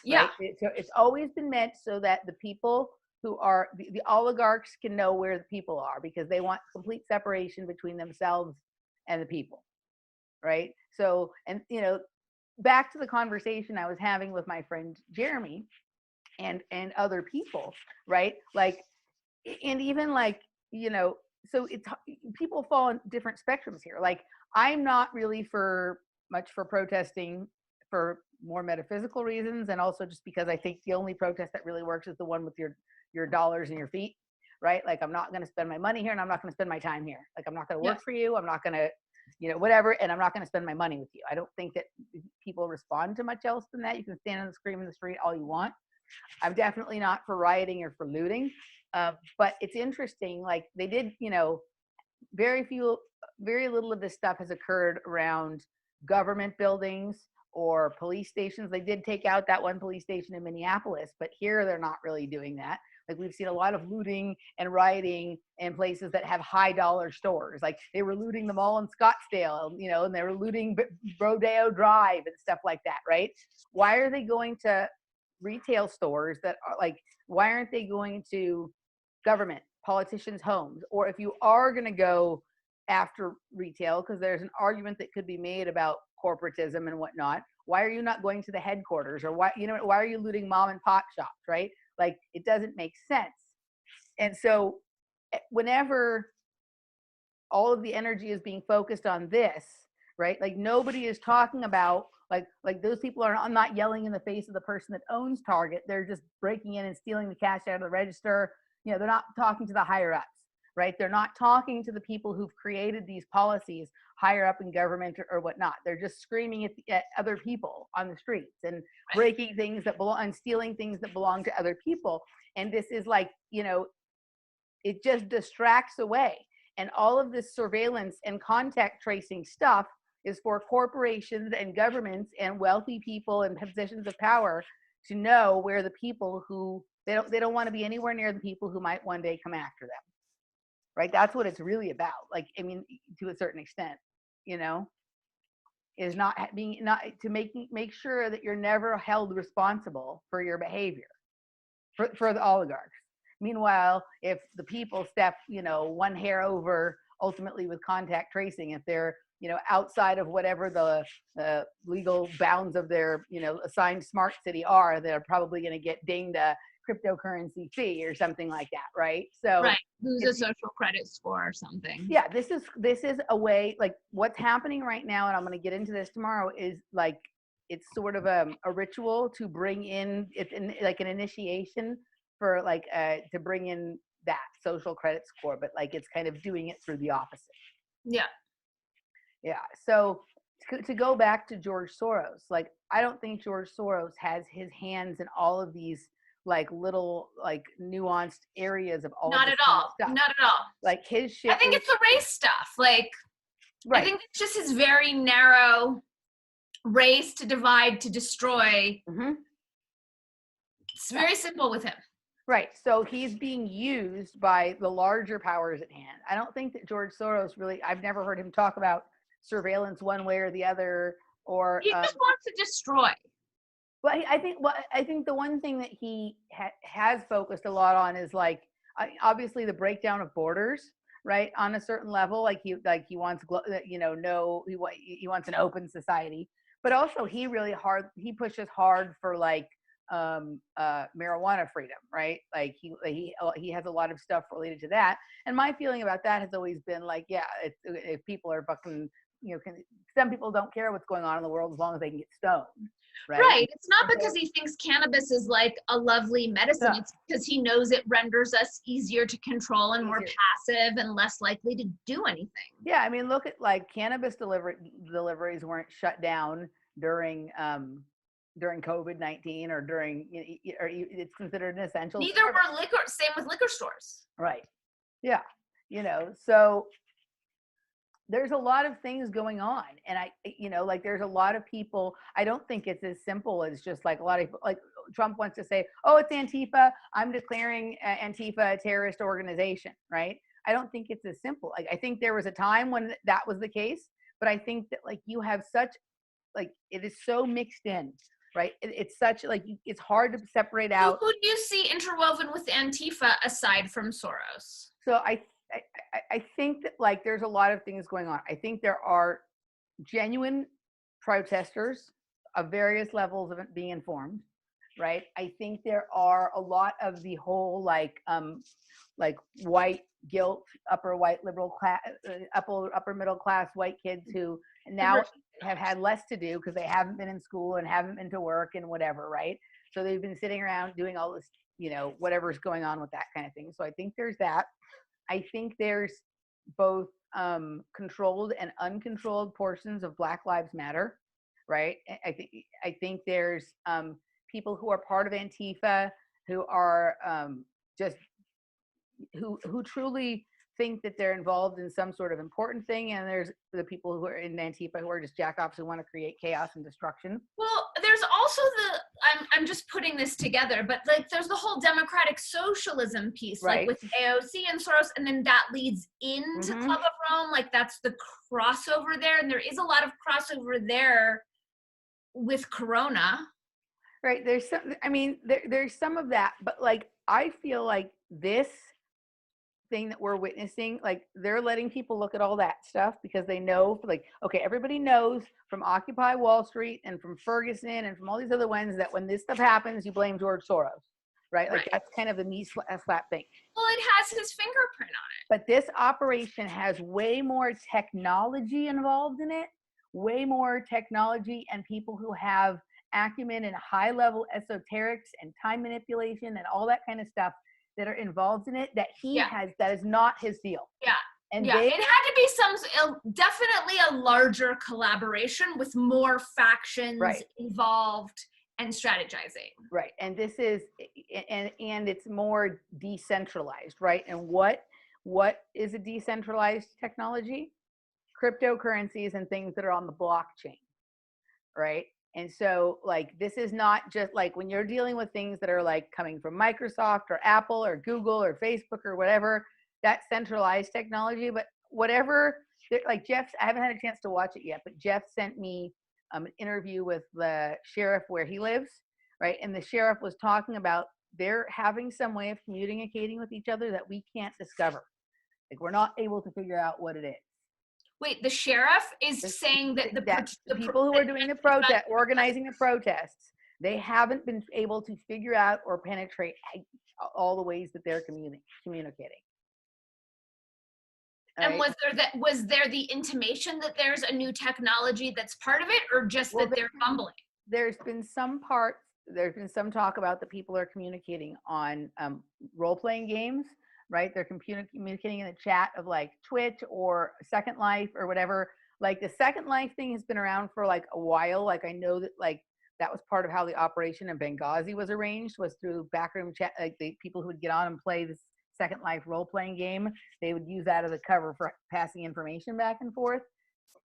Yeah. Right? It's always been meant so that the people who are the oligarchs can know where the people are, because they want complete separation between themselves and the people. Right. So, and back to the conversation I was having with my friend Jeremy and other people, right? Like, and even like, so it's, people fall in different spectrums here. Like, I'm not really much for protesting for more metaphysical reasons, and also just because I think the only protest that really works is the one with your dollars and your feet, right? Like, I'm not going to spend my money here, and I'm not going to spend my time here. Like, I'm not going to work for you. I'm not going to, whatever. And I'm not going to spend my money with you. I don't think that people respond to much else than that. You can stand and scream in the street all you want. I'm definitely not for rioting or for looting. But it's interesting. Like, they did, very little of this stuff has occurred around government buildings or police stations. They did take out that one police station in Minneapolis, but here they're not really doing that. Like we've seen a lot of looting and rioting in places that have high dollar stores. Like they were looting the mall in Scottsdale, you know, and they were looting Rodeo Drive and stuff like that, right? Why are they going to retail stores that are like, why aren't they going to government, politicians' homes? Or if you are going to go after retail, because there's an argument that could be made about corporatism and whatnot, why are you not going to the headquarters? Or why, you know, why are you looting mom and pop shops, right? Like it doesn't make sense. And so whenever all of the energy is being focused on this, right? Like nobody is talking about like those people are not yelling in the face of the person that owns Target. They're just breaking in and stealing the cash out of the register. You know, they're not talking to the higher ups, right? They're not talking to the people who've created these policies higher up in government or whatnot. They're just screaming at other people on the streets and breaking things that belong and stealing things that belong to other people. And this is like, you know, it just distracts away. And all of this surveillance and contact tracing stuff is for corporations and governments and wealthy people in positions of power to know where the people who they don't want to be anywhere near the people who might one day come after them. Right? That's what it's really about. Like, I mean, to a certain extent, you know, is not to make sure that you're never held responsible for your behavior for the oligarchs. Meanwhile, if the people step, you know, one hair over ultimately with contact tracing, if they're, you know, outside of whatever the legal bounds of their, you know, assigned smart city are, they're probably going to get dinged a cryptocurrency fee or something like that, right? So right, lose a social credit score or something. Yeah, this is a way, like what's happening right now, and I'm going to get into this tomorrow, is like it's sort of a ritual to bring in, it's like an initiation for like to bring in that social credit score, but like it's kind of doing it through the opposite. Yeah. So to go back to George Soros, like I don't think George Soros has his hands in all of these like little like nuanced areas of all not this at all stuff. Not at all. Like his shit, I think it's the race stuff, like right. I think it's just his very narrow race to divide, to destroy. It's very simple with him. Right. So he's being used by the larger powers at hand. I don't think that George Soros really, I've never heard him talk about surveillance one way or the other, or he just wants to destroy. But I think the one thing that he has focused a lot on is like obviously the breakdown of borders, right? On a certain level, like he wants, you know, he wants an open society, but also he pushes hard for like marijuana freedom, right? Like he has a lot of stuff related to that. And my feeling about that has always been like, yeah, if people are fucking, you know, some people don't care what's going on in the world as long as they can get stoned. Right. It's not because he thinks cannabis is like a lovely medicine. Yeah. It's because he knows it renders us easier to control and more passive and less likely to do anything. Yeah. I mean, look at like cannabis deliveries weren't shut down during COVID-19 or or it's considered an essential. Neither were liquor. Same with liquor stores. Right. Yeah. You know, so there's a lot of things going on, and you know, like there's a lot of people. I don't think it's as simple as just like a lot of like Trump wants to say, oh, it's Antifa, I'm declaring Antifa a terrorist organization, right? I don't think it's as simple. Like I think there was a time when that was the case, but I think that like you have such like it is so mixed in, right? It's such like it's hard to separate out. Who do you see interwoven with Antifa aside from Soros? So I think that like there's a lot of things going on. I think there are genuine protesters of various levels of being informed, right? I think there are a lot of the whole like white guilt, upper white liberal class, upper middle class white kids who now have had less to do because they haven't been in school and haven't been to work and whatever, right? So they've been sitting around doing all this, you know, whatever's going on with that kind of thing. So I think there's that. I think there's both controlled and uncontrolled portions of Black Lives Matter, right? I think there's people who are part of Antifa who are just who truly think that they're involved in some sort of important thing, and there's the people who are in Antifa who are just jackoffs who want to create chaos and destruction. Well, there's also I'm just putting this together, but like there's the whole democratic socialism piece, like with AOC and Soros, and then that leads into Club of Rome, like that's the crossover there, and there is a lot of crossover there with Corona. Right. There's some, I mean, there's some of that, but like, I feel like this thing that we're witnessing, like they're letting people look at all that stuff because they know, like, okay, everybody knows from Occupy Wall Street and from Ferguson and from all these other ones that when this stuff happens, you blame George Soros, right? Like that's kind of the knee slap thing. Well, it has his fingerprint on it. But this operation has way more technology involved in it, way more technology and people who have acumen and high level esoterics and time manipulation and all that kind of stuff that are involved in it that he has, that is not his deal. And it had to be definitely a larger collaboration with more factions involved and strategizing. Right. And this is, and it's more decentralized, right? And what is a decentralized technology? Cryptocurrencies and things that are on the blockchain, right? And so like, this is not just like when you're dealing with things that are like coming from Microsoft or Apple or Google or Facebook or whatever, that's centralized technology. But whatever, like Jeff, I haven't had a chance to watch it yet, but Jeff sent me an interview with the sheriff where he lives, right? And the sheriff was talking about they're having some way of communicating with each other that we can't discover. Like we're not able to figure out what it is. Wait, the sheriff is saying that the people who are doing the protest, organizing the protests, they haven't been able to figure out or penetrate all the ways that they're communicating. And was there the intimation that there's a new technology that's part of it, or just that they're fumbling? There's been some talk about the people are communicating on role-playing games. Right, they're communicating in the chat of like Twitch or Second Life or whatever. Like the Second Life thing has been around for like a while. Like I know that like that was part of how the operation in Benghazi was arranged, was through backroom chat. Like the people who would get on and play this Second Life role-playing game, they would use that as a cover for passing information back and forth.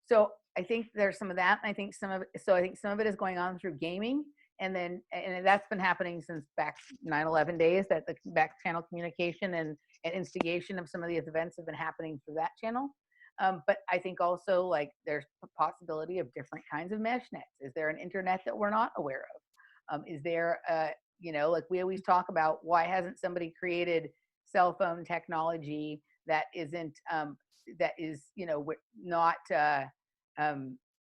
So I think there's some of that, and I think some of it is going on through gaming. And that's been happening since back 9/11 days, that the back channel communication and instigation of some of these events have been happening through that channel. But I think also like there's a possibility of different kinds of mesh nets. Is there an internet that we're not aware of? Is there, like we always talk about, why hasn't somebody created cell phone technology that isn't, that is, not,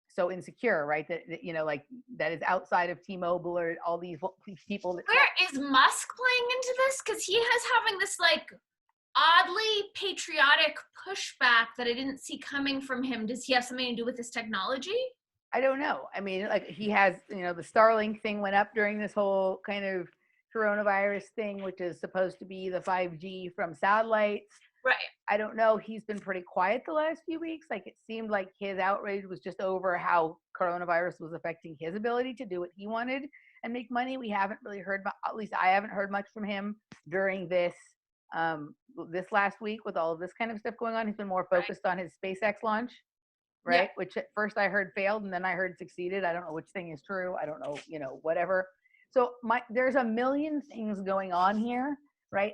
so insecure, right? That like that is outside of T-Mobile or all these people. Where is Musk playing into this? Because he has having this like oddly patriotic pushback that I didn't see coming from him. Does he have something to do with this technology? I don't know. I mean, like he has, the Starlink thing went up during this whole kind of coronavirus thing, which is supposed to be the 5G from satellites. Right. I don't know. He's been pretty quiet the last few weeks. Like it seemed like his outrage was just over how coronavirus was affecting his ability to do what he wanted and make money. We haven't really heard, at least I haven't heard much from him during this last week with all of this kind of stuff going on. He's been more focused on his SpaceX launch, right? Yeah. Which at first I heard failed and then I heard succeeded. I don't know which thing is true. I don't know, whatever. So there's a million things going on here, right?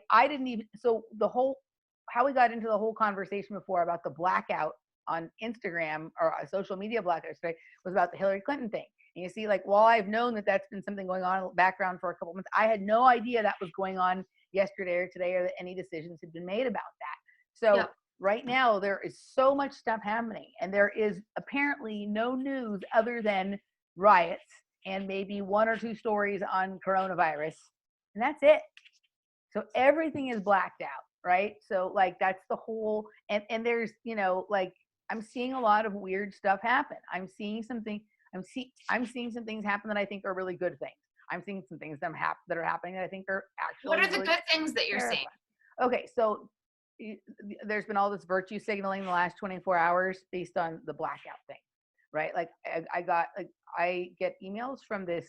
How we got into the whole conversation before about the blackout on Instagram or a social media blackout today was about the Hillary Clinton thing. And you see, like, while I've known that that's been something going on in the background for a couple months, I had no idea that was going on yesterday or today, or that any decisions had been made about that. So right now there is so much stuff happening, and there is apparently no news other than riots and maybe one or two stories on coronavirus, and that's it. So everything is blacked out. Right. So like, that's the whole, and there's, like, I'm seeing a lot of weird stuff happen. I'm seeing some things happen that I think are really good things. I'm seeing some things that are happening that I think are actually. What are the good things that you're seeing? Okay. So there's been all this virtue signaling in the last 24 hours based on the blackout thing, right? Like I get emails from this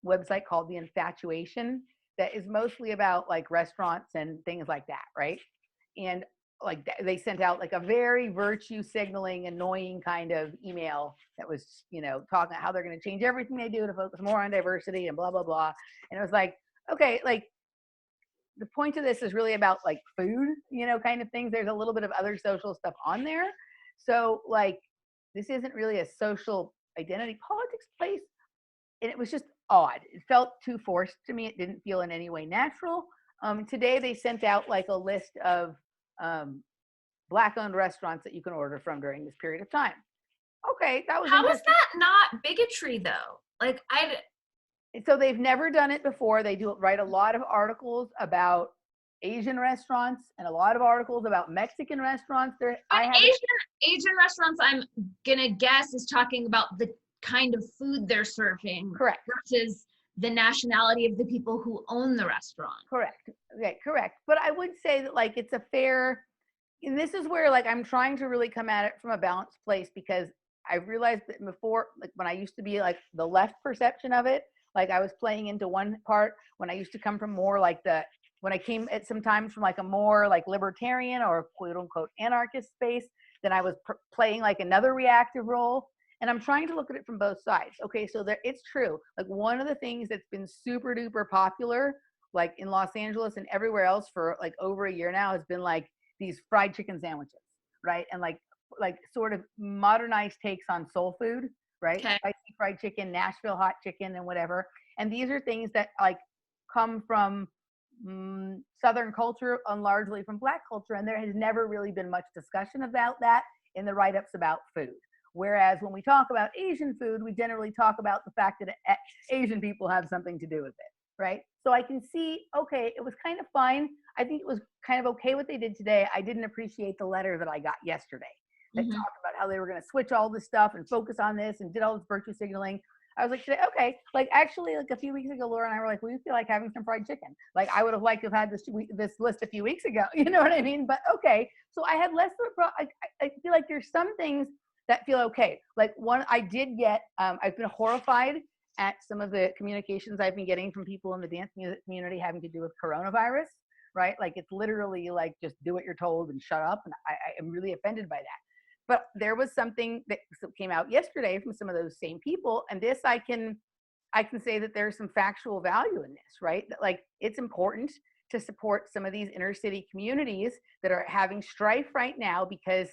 website called The Infatuation that is mostly about like restaurants and things like that, right? And like they sent out like a very virtue signaling, annoying kind of email that was, you know, talking about how they're going to change everything they do to focus more on diversity and blah, blah, blah. And it was like, okay, like the point of this is really about like food, you know, kind of things. There's a little bit of other social stuff on there. So like, this isn't really a social identity politics place. And it was just odd. It felt too forced to me. It didn't feel in any way natural. Today they sent out like a list of Black-owned restaurants that you can order from during this period of time. Okay, that was How is interesting. that not bigotry though? Like So they've never done it before. They do write a lot of articles about Asian restaurants and a lot of articles about Mexican restaurants. But Asian restaurants, I'm gonna guess, is talking about the kind of food they're serving. Correct. Versus the nationality of the people who own the restaurant. Correct. Okay, correct. But I would say that like it's a fair, and this is where like I'm trying to really come at it from a balanced place, because I realized that before, like when I used to be like the left perception of it, like I was playing into one part when I used to come from more like when I came at sometimes from like a more like libertarian or quote unquote anarchist space, then I was playing like another reactive role. And I'm trying to look at it from both sides. Okay, so it's true. Like one of the things that's been super duper popular, like in Los Angeles and everywhere else for like over a year now, has been like these fried chicken sandwiches, right? And like sort of modernized takes on soul food, right? Okay. Spicy fried chicken, Nashville hot chicken, and whatever. And these are things that like come from Southern culture and largely from Black culture. And there has never really been much discussion about that in the write-ups about food. Whereas when we talk about Asian food, we generally talk about the fact that Asian people have something to do with it, right? So I can see, okay, it was kind of fine. I think it was kind of okay what they did today. I didn't appreciate the letter that I got yesterday that talked about how they were going to switch all this stuff and focus on this and did all this virtue signaling. I was like, today, okay, like actually like a few weeks ago, Laura and I were like, we feel like having some fried chicken. Like I would have liked to have had this list a few weeks ago, you know what I mean? But okay, so I had less of a problem. I feel like there's some things that feel okay. Like one, I did get, I've been horrified at some of the communications I've been getting from people in the dance music community having to do with coronavirus, right? Like it's literally like, just do what you're told and shut up. And I am really offended by that. But there was something that came out yesterday from some of those same people. And this, I can say that there's some factual value in this, right? That like, it's important to support some of these inner city communities that are having strife right now because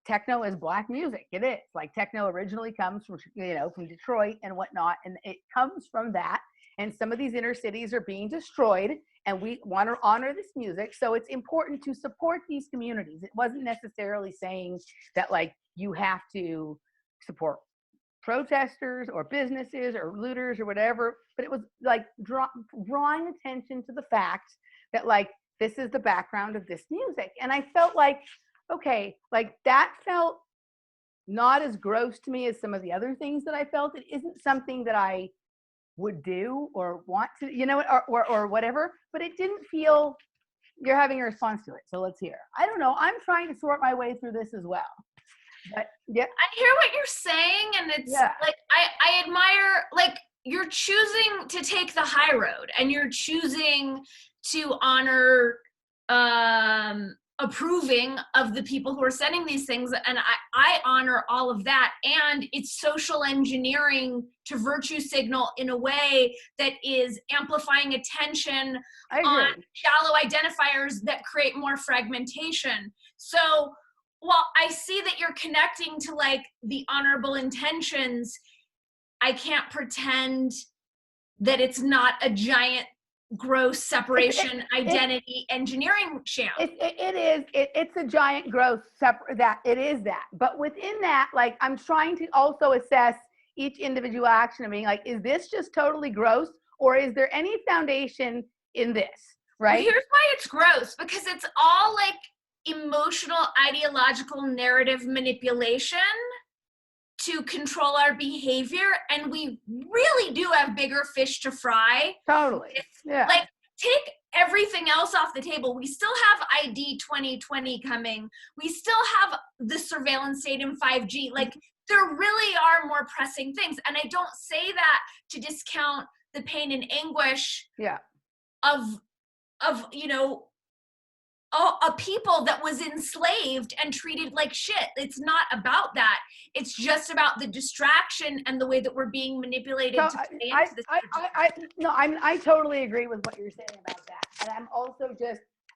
techno is Black music. It is like techno originally comes from, you know, from Detroit and whatnot. And it comes from that. And some of these inner cities are being destroyed and we want to honor this music. So it's important to support these communities. It wasn't necessarily saying that like you have to support protesters or businesses or looters or whatever, but it was like drawing attention to the fact that like, this is the background of this music. And I felt like, okay, like that felt not as gross to me as some of the other things that I felt. It isn't something that I would do or want to, you know, or whatever, but it didn't feel, you're having a response to it. So let's hear. I don't know. I'm trying to sort my way through this as well. But yeah. I hear what you're saying, and it's like, I admire, like, you're choosing to take the high road and you're choosing to honor approving of the people who are sending these things, and I honor all of that. And it's social engineering to virtue signal in a way that is amplifying attention on shallow identifiers that create more fragmentation. So while I see that you're connecting to like the honorable intentions, I can't pretend that it's not a giant gross separation identity engineering sham. It's a giant gross separate that it is that. But within that, like I'm trying to also assess each individual action and being like, is this just totally gross or is there any foundation in this? Right. Well, here's why it's gross, because it's all like emotional, ideological, narrative manipulation to control our behavior, and we really do have bigger fish to fry. Totally. Yeah. Like, take everything else off the table. We still have ID 2020 coming. We still have the surveillance state in 5G. Like, there really are more pressing things. And I don't say that to discount the pain and anguish of you know, a people that was enslaved and treated like shit. It's not about that. It's just about the distraction and the way that we're being manipulated So to play into this. I totally agree with what you're saying about that. And I'm also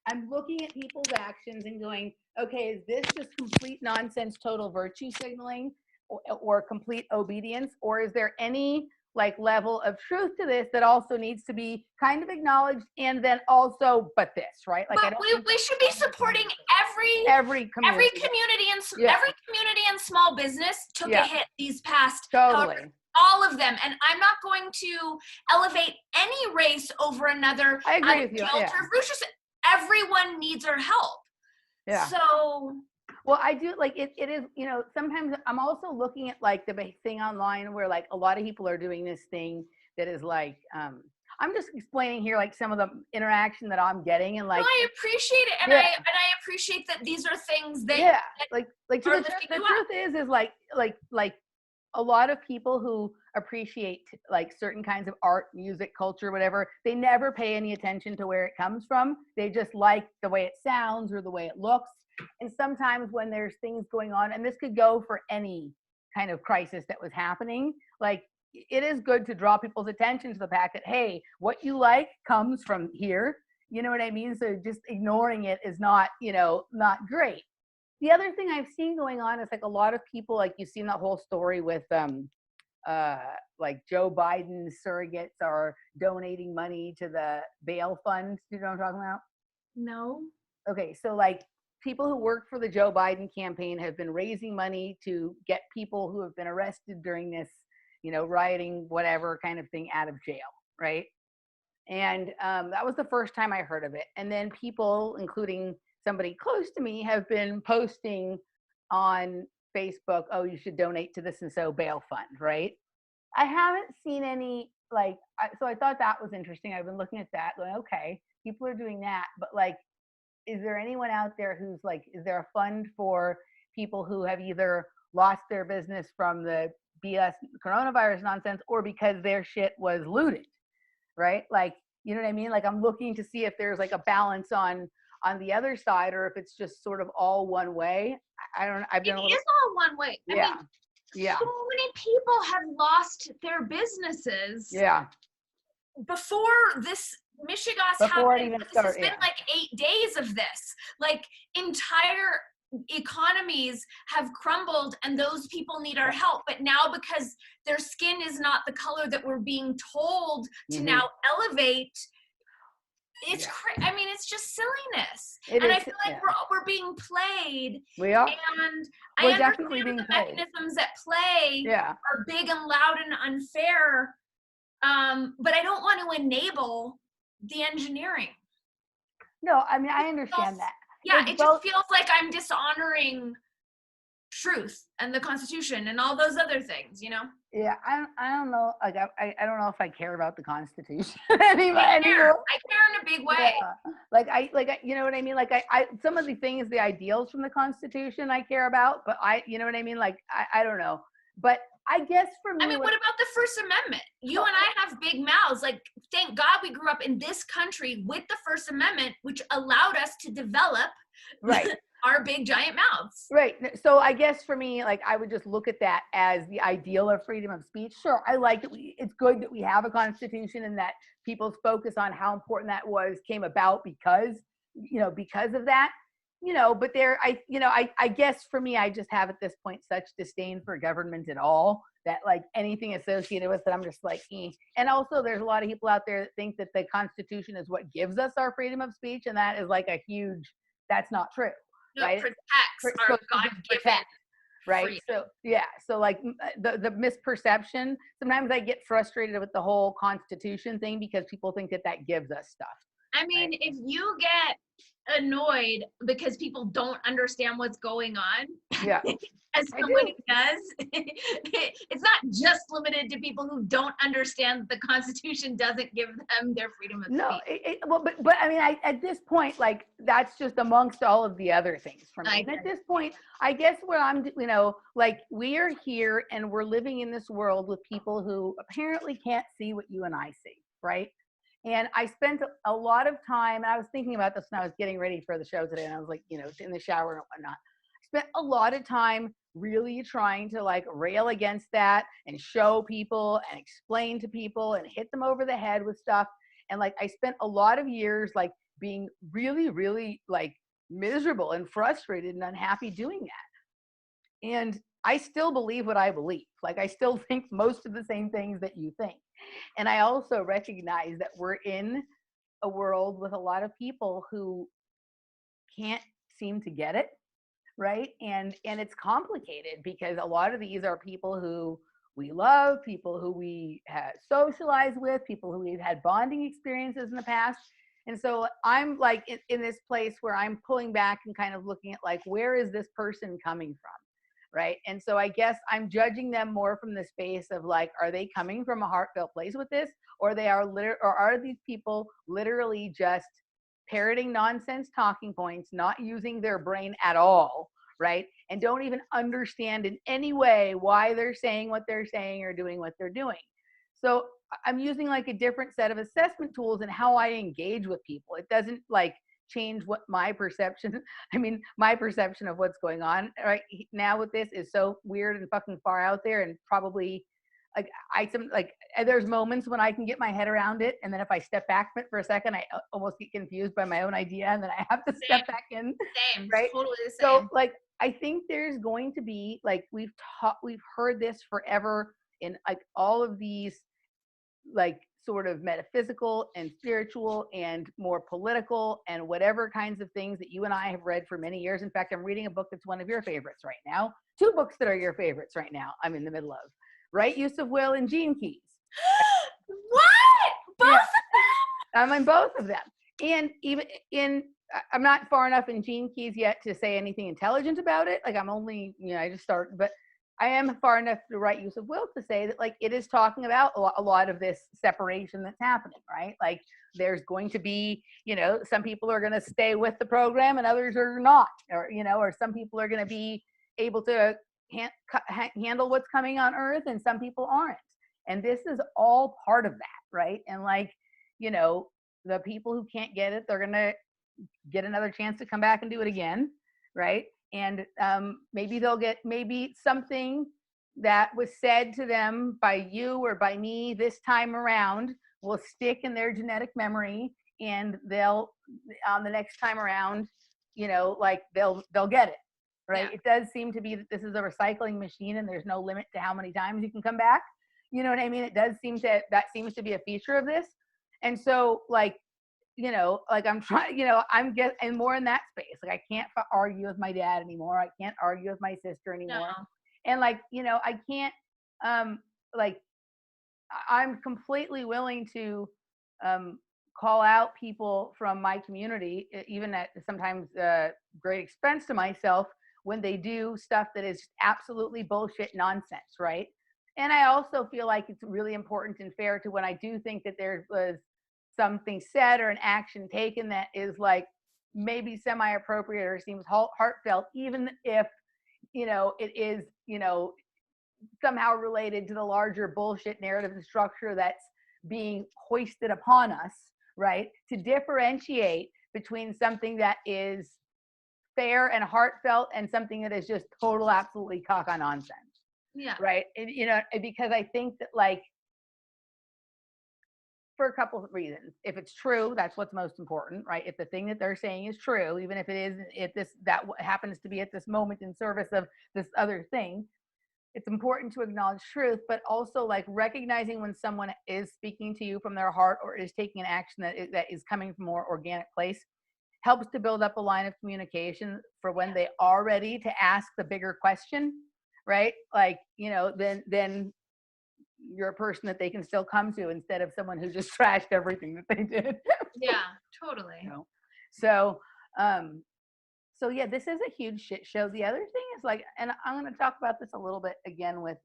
I'm looking at people's actions and going, okay, is this just complete nonsense, total virtue signaling or complete obedience? Or is there any like level of truth to this that also needs to be kind of acknowledged, and then also, but this, right? Like, but we should be supporting every community. Every community and small business took a hit these past all of them, and I'm not going to elevate any race over another. I agree with you. Everyone needs our help. Yeah. So. Well, I do like it is, you know, sometimes I'm also looking at like the thing online where like a lot of people are doing this thing that is like, I'm just explaining here like some of the interaction that I'm getting, and like, no, I appreciate it, and I appreciate that these are things that like the truth is like a lot of people who appreciate like certain kinds of art, music, culture, whatever, they never pay any attention to where it comes from. They just like the way it sounds or the way it looks. And sometimes when there's things going on, and this could go for any kind of crisis that was happening, like it is good to draw people's attention to the fact that, hey, what you like comes from here. You know what I mean? So just ignoring it is not, you know, not great. The other thing I've seen going on is like a lot of people, like you've seen that whole story with like Joe Biden's surrogates are donating money to the bail fund. Do you know what I'm talking about? No. Okay, so like people who work for the Joe Biden campaign have been raising money to get people who have been arrested during this, you know, rioting, whatever kind of thing, out of jail, right? And that was the first time I heard of it. And then people, including somebody close to me, have been posting on Facebook, oh, you should donate to this and so bail fund, right? I haven't seen any, like, so I thought that was interesting. I've been looking at that going, okay, people are doing that, but like, is there anyone out there who's like, is there a fund for people who have either lost their business from the BS coronavirus nonsense or because their shit was looted, right? Like, you know what I mean? Like, I'm looking to see if there's like a balance on the other side, or if it's just sort of all one way. I've done It is all one way. I mean, so many people have lost their businesses. Yeah. Before this Michigas happened, it's been like 8 days of this. Like entire economies have crumbled, and those people need our help. But now, because their skin is not the color that we're being told to now elevate, it's I mean, it's just silliness. I feel like we're being played. We are. And we're I definitely being understand the played. mechanisms at play are big and loud and unfair. But I don't want to enable the engineering. No, I mean, I understand that. Yeah, it just feels like I'm dishonoring truth and the Constitution and all those other things, you know? Yeah, I don't know. Like, I don't know if I care about the Constitution anymore. I care in a big way. Yeah. You know what I mean? Like, I some of the things, the ideals from the Constitution I care about, but you know what I mean? Like, I don't know. But I guess for me, I mean, what about the First Amendment? You and I have big mouths. Like, thank God we grew up in this country with the First Amendment, which allowed us to develop our big giant mouths. Right. So I guess for me, like, I would just look at that as the ideal of freedom of speech. Sure, I like that it's good that we have a constitution, and that people's focus on how important that came about because of that. You know, but I guess for me, I just have at this point such disdain for government at all that like anything associated with it, I'm just like, eh. And also there's a lot of people out there that think that the Constitution is what gives us our freedom of speech. And that is like that's not true. No, right? Protects our God-given right? freedom. So, yeah. So like the misperception, sometimes I get frustrated with the whole Constitution thing because people think that gives us stuff. I mean, if you get annoyed because people don't understand what's going on, as someone who does, it's not just limited to people who don't understand that the Constitution doesn't give them their freedom of speech. But I mean, at this point, like, that's just amongst all of the other things for me. At this point, I guess where I'm, like, we are here and we're living in this world with people who apparently can't see what you and I see, right? And I spent a lot of time, and I was thinking about this when I was getting ready for the show today, and I was like, in the shower and whatnot. I spent a lot of time really trying to like rail against that and show people and explain to people and hit them over the head with stuff. And like, I spent a lot of years like being really, really like miserable and frustrated and unhappy doing that. And I still believe what I believe. Like, I still think most of the same things that you think. And I also recognize that we're in a world with a lot of people who can't seem to get it, right? And it's complicated because a lot of these are people who we love, people who we have socialized with, people who we've had bonding experiences in the past. And so I'm like in this place where I'm pulling back and kind of looking at like, where is this person coming from? Right. And so I guess I'm judging them more from the space of like, are they coming from a heartfelt place with this? Or or are these people literally just parroting nonsense talking points, not using their brain at all, right? And don't even understand in any way why they're saying what they're saying or doing what they're doing. So I'm using like a different set of assessment tools and how I engage with people. It doesn't like change what my perception, my perception of what's going on right now with this is so weird and fucking far out there, and probably like there's moments when I can get my head around it, and then if I step back for a second, I almost get confused by my own idea, and then I have to step back in. Same, right? Totally the same. So like I think there's going to be like we've heard this forever in like all of these like sort of metaphysical and spiritual and more political and whatever kinds of things that you and I have read for many years. In fact, I'm reading a book that's one of your favorites right now. 2 books that are your favorites right now I'm in the middle of. Right Use of Will and Gene Keys. What? Both of them? I'm in both of them. And even I'm not far enough in Gene Keys yet to say anything intelligent about it. Like I'm only, I just started, but I am far enough to Right Use of Will to say that like it is talking about a lot of this separation that's happening, right? Like there's going to be, some people are going to stay with the program and others are not, or some people are going to be able to handle what's coming on Earth and some people aren't. And this is all part of that, right? And like, the people who can't get it, they're going to get another chance to come back and do it again, right? And maybe they'll get something that was said to them by you or by me this time around will stick in their genetic memory, and they'll on the next time around, like they'll get it, right? Yeah. It does seem to be that this is a recycling machine and there's no limit to how many times you can come back. You know what I mean? It does seem that seems to be a feature of this. And so like, like I'm trying, I'm getting more in that space. Like I can't argue with my dad anymore. I can't argue with my sister anymore. No. And like, I can't, like, I'm completely willing to call out people from my community, even at sometimes great expense to myself, when they do stuff that is absolutely bullshit nonsense, right? And I also feel like it's really important and fair to when I do think that there was something said or an action taken that is like maybe semi-appropriate or seems heartfelt, even if, it is, somehow related to the larger bullshit narrative and structure that's being hoisted upon us, right? To differentiate between something that is fair and heartfelt and something that is just total, absolutely caca nonsense. Yeah. Right. And, because I think that like, for a couple of reasons. If it's true, that's what's most important, right? If the thing that they're saying is true, even if it is, that happens to be at this moment in service of this other thing, it's important to acknowledge truth, but also like recognizing when someone is speaking to you from their heart or is taking an action that is coming from a more organic place helps to build up a line of communication for when they are ready to ask the bigger question, right? Like, then you're a person that they can still come to instead of someone who just trashed everything that they did. Yeah, totally. So yeah, this is a huge shit show. The other thing is like, and I'm going to talk about this a little bit again with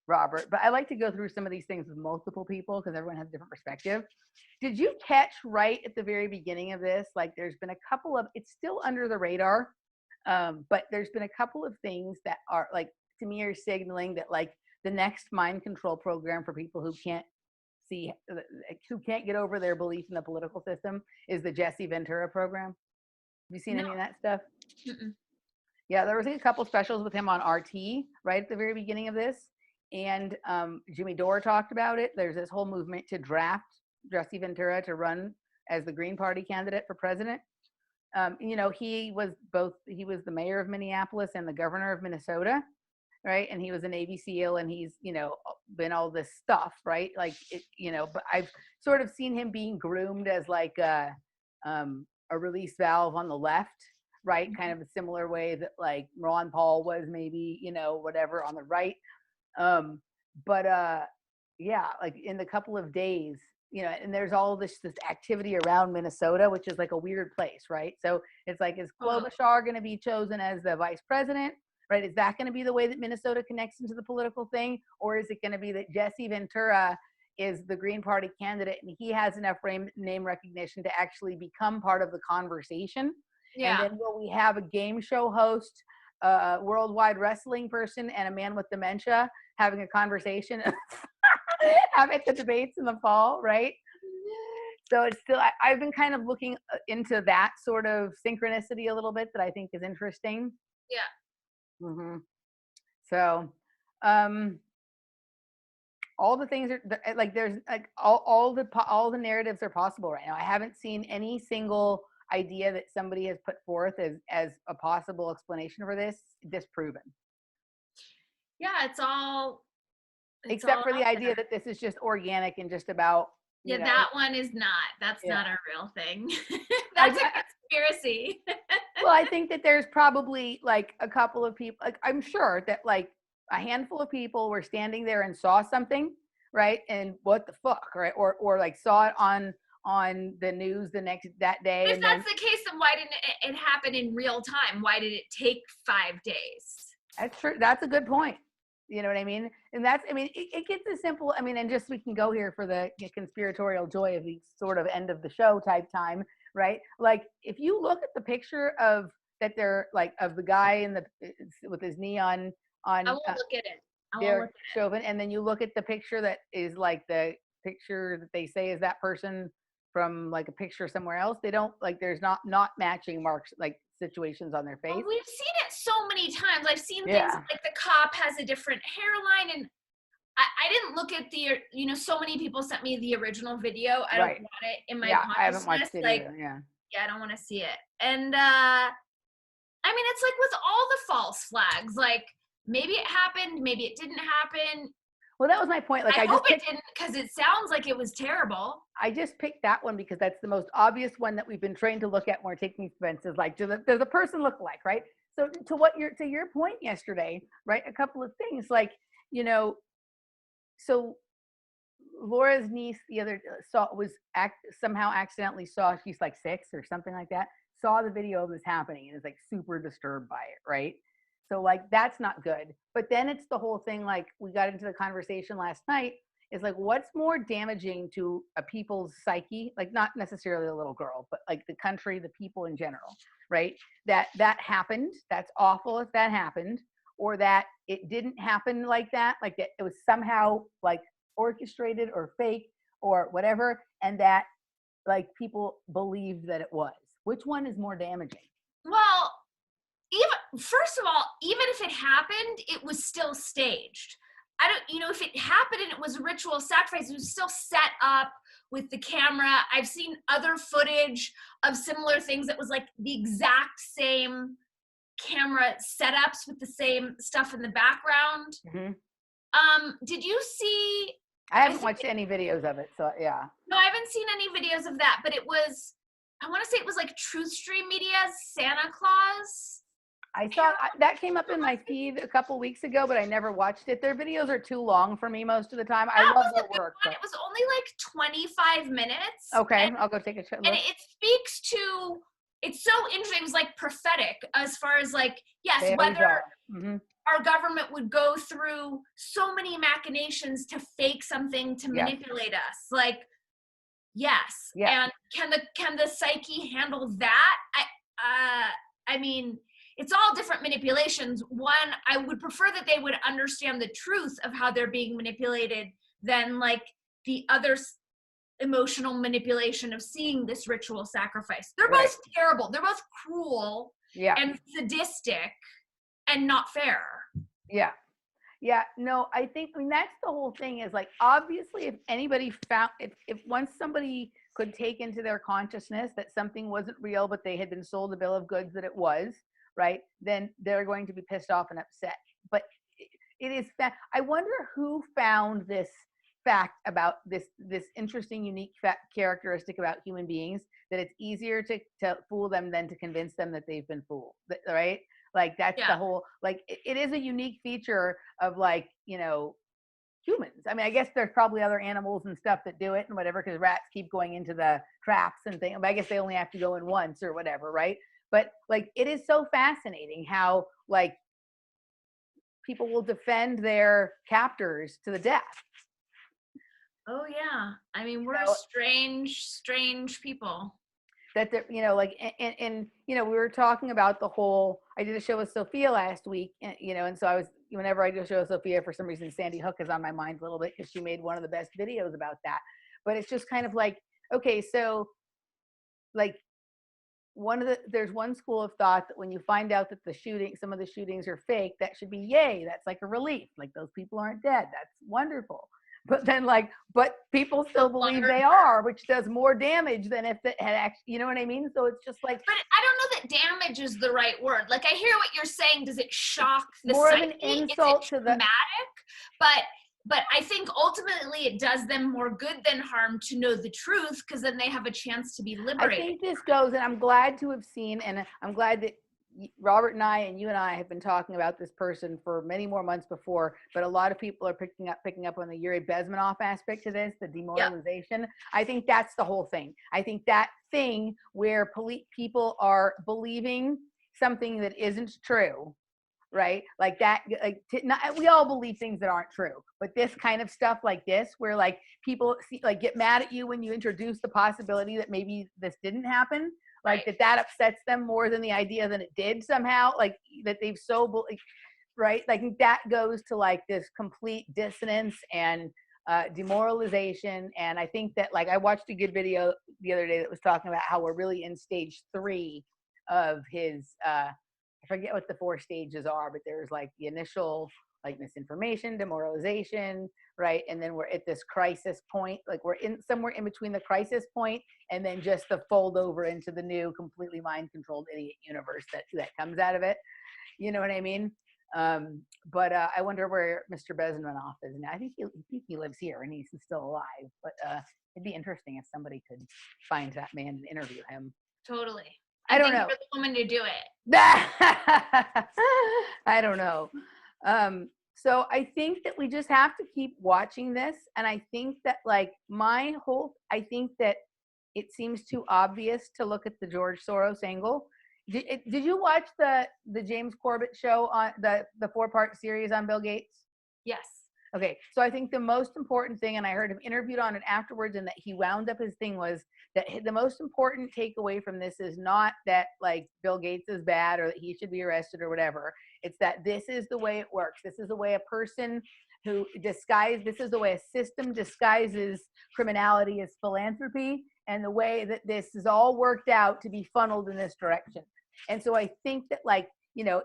Robert, but I like to go through some of these things with multiple people because everyone has a different perspective. Did you catch right at the very beginning of this? Like there's been a couple of, it's still under the radar, but there's been a couple of things that are like, to me, are signaling that like the next mind control program for people who can't see, who can't get over their belief in the political system is the Jesse Ventura program. Have you seen any of that stuff? Mm-mm. Yeah, there was a couple specials with him on RT right at the very beginning of this. And Jimmy Dore talked about it. There's this whole movement to draft Jesse Ventura to run as the Green Party candidate for president. You know, he was the mayor of Minneapolis and the governor of Minnesota, right? And he was a Navy SEAL, and he's, you know, been all this stuff, right? Like, you know, but I've sort of seen him being groomed as like a release valve on the left, right? Kind of a similar way that like Ron Paul was, maybe, you know, whatever, on the right. Yeah, like in the couple of days, you know, and there's all this activity around Minnesota, which is like a weird place, right? So it's like, is Klobuchar going to be chosen as the vice president, right? Is that going to be the way that Minnesota connects into the political thing? Or is it going to be that Jesse Ventura is the Green Party candidate and he has enough name recognition to actually become part of the conversation? Yeah. And then will we have a game show host, worldwide wrestling person, and a man with dementia having a conversation at the debates in the fall, right? So it's still, I've been kind of looking into that sort of synchronicity a little bit that I think is interesting. Yeah. Mm-hmm. So, all the things are like, there's like all the narratives are possible right now. I haven't seen any single idea that somebody has put forth as a possible explanation for this disproven. Yeah, it's all except for the idea that this is just organic and just about, you know, that one is not. That's not a real thing. That's a conspiracy. Well, I think that there's probably like a couple of people, like I'm sure that like a handful of people were standing there and saw something, right? And what the fuck, right? Or like saw it on the news that day. If that's the case, then why didn't it happen in real time? Why did it take 5 days? That's true. That's a good point. You know what I mean? And that's, I mean, it gets as simple, I mean, and just, we can go here for the conspiratorial joy of the sort of end of the show type time, right? Like, if you look at the picture of the guy with his knee on I won't look at it. Chauvin, and then you look at the picture that is like the picture that they say is that person from like a picture somewhere else. They don't, like, there's not matching marks, like situations on their face. Well, we've seen it so many times. I've seen things like the cop has a different hairline, and I didn't look at so many people sent me the original video. I don't want it in my consciousness. I haven't watched it either. Yeah, I don't want to see it. And I mean, it's like with all the false flags, like maybe it happened, maybe it didn't happen. Well, that was my point. Like, I hope it didn't, because it sounds like it was terrible. I just picked that one because that's the most obvious one that we've been trained to look at when we're taking these events. Is like, does the person look like, right? So to your point yesterday, right? A couple of things, like, you know, so Laura's niece the other somehow accidentally saw, she's like 6 or something like that, saw the video of this happening and is like super disturbed by it, right? So like, that's not good. But then it's the whole thing, like we got into the conversation last night, is like, what's more damaging to a people's psyche? Like, not necessarily a little girl, but like the country, the people in general, right? That happened. That's awful if that happened, or that it didn't happen like that. Like that it was somehow like orchestrated or fake or whatever. And that like people believed that it was. Which one is more damaging? Well, first of all, even if it happened, it was still staged. If it happened and it was a ritual sacrifice, it was still set up with the camera. I've seen other footage of similar things that was like the exact same camera setups with the same stuff in the background. Mm-hmm. Did you see? I haven't watched any videos of it, so yeah. No, I haven't seen any videos of that, but I want to say it was like Truth Stream Media's Santa Claus. I saw that came up in my feed a couple weeks ago, but I never watched it. Their videos are too long for me most of the time. I love their work. It was only like 25 minutes. Okay, I'll go take a look. And it speaks to, it's so interesting. It was like prophetic as far as like, yes, whether our government would go through so many machinations to fake something to manipulate us. Like, yes. Yeah. And can the psyche handle that? I mean, it's all different manipulations. One, I would prefer that they would understand the truth of how they're being manipulated than like the other emotional manipulation of seeing this ritual sacrifice. They're Right. both terrible. They're both cruel Yeah. and sadistic and not fair. Yeah. Yeah. No, I mean, that's the whole thing is like, obviously, if anybody found, if once somebody could take into their consciousness that something wasn't real, but they had been sold a bill of goods that it was, right, then they're going to be pissed off and upset. But it is, I wonder who found this fact about this interesting, unique characteristic about human beings, that it's easier to fool them than to convince them that they've been fooled, right? Like that's the whole, like it is a unique feature of, like, you know, humans. I mean, I guess there's probably other animals and stuff that do it and whatever, because rats keep going into the traps and things, but I guess they only have to go in once or whatever, right? But like, it is so fascinating how, like, people will defend their captors to the death. Oh yeah. I mean, we're strange people. That they're, you know, like, and you know, we were talking about the whole, I did a show with Sophia last week, and, you know, and so I was, whenever I do a show with Sophia, for some reason, Sandy Hook is on my mind a little bit, because she made one of the best videos about that. But it's just kind of like, okay, so like, there's one school of thought that when you find out that some of the shootings are fake, that should be yay. That's like a relief. Like, those people aren't dead. That's wonderful. But then, like, but people still believe they are, which does more damage than if it had actually, you know what I mean? So it's just like, but I don't know that damage is the right word. Like, I hear what you're saying. Does it shock the more psyche? of an insult to the traumatic? But I think ultimately it does them more good than harm to know the truth, because then they have a chance to be liberated. I think this goes, and I'm glad to have seen, and I'm glad that Robert and I, and you and I, have been talking about this person for many more months before, but a lot of people are picking up on the Yuri Bezmenov aspect to this, the demoralization. Yep. I think that's the whole thing. I think that thing where people are believing something that isn't true, right? Like that, like we all believe things that aren't true, but this kind of stuff like this, where like people get mad at you when you introduce the possibility that maybe this didn't happen, like that upsets them more than the idea that it did somehow, like that they've right? Like that goes to like this complete dissonance and demoralization. And I think that, like, I watched a good video the other day that was talking about how we're really in stage 3 of his I forget what the 4 stages are, but there's like the initial, like, misinformation, demoralization, right? And then we're at this crisis point, like we're somewhere in between the crisis point and then just the fold over into the new, completely mind-controlled idiot universe that comes out of it. You know what I mean? But I wonder where Mr. Bezmenov is now. I think he lives here and he's still alive. But it'd be interesting if somebody could find that man and interview him. Totally. I don't know. You're the woman to do it. I don't know. So I think that we just have to keep watching this. And I think that, like, I think that it seems too obvious to look at the George Soros angle. Did you watch the James Corbett show on the 4-part series on Bill Gates? Yes. Okay, so I think the most important thing, and I heard him interviewed on it afterwards, and that he wound up his thing was that the most important takeaway from this is not that, like, Bill Gates is bad or that he should be arrested or whatever. It's that this is the way it works. This is the way a person this is the way a system disguises criminality as philanthropy, and the way that this is all worked out to be funneled in this direction. And so I think that, like, you know,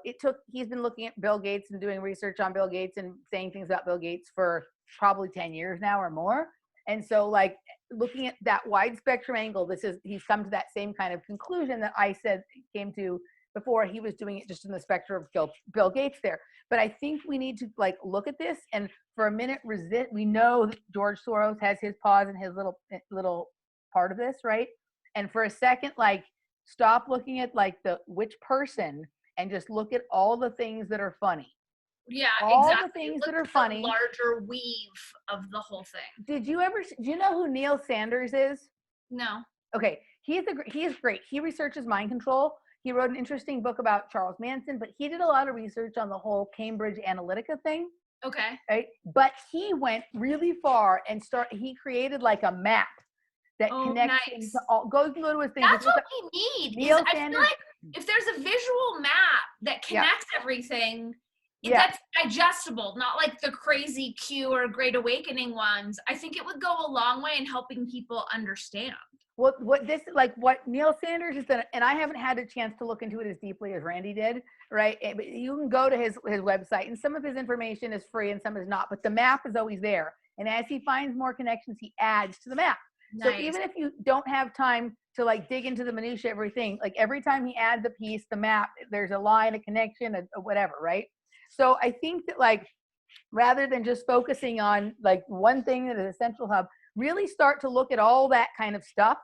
he's been looking at Bill Gates and doing research on Bill Gates and saying things about Bill Gates for probably 10 years now or more. And so, like, looking at that wide spectrum angle, he's come to that same kind of conclusion that I said came to before. He was doing it just in the spectrum of Bill Gates there. But I think we need to, like, look at this and for a minute resist. We know that George Soros has his paws in his little part of this, right? And for a second, like, stop looking at, like, which person and just look at all the things that are funny. Yeah, all exactly. The things look that are funny. The larger weave of the whole thing. Do you know who Neil Sanders is? No. Okay, he is great. He researches mind control. He wrote an interesting book about Charles Manson, but he did a lot of research on the whole Cambridge Analytica thing. Okay. Right? But he went really far and he created like a map that connects him to all, go to his thing. That's what we need. I feel like if there's a visual map that connects everything, that's digestible, not like the crazy Q or Great Awakening ones. I think it would go a long way in helping people understand. What Neil Sanders has done, and I haven't had a chance to look into it as deeply as Randy did, right? But you can go to his website, and some of his information is free and some is not, but the map is always there. And as he finds more connections, he adds to the map. Nice. So even if you don't have time to like dig into the minutia of everything, like every time he adds a piece, the map, there's a line, a connection, a whatever, right? So I think that like, rather than just focusing on like one thing that is a central hub, really start to look at all that kind of stuff.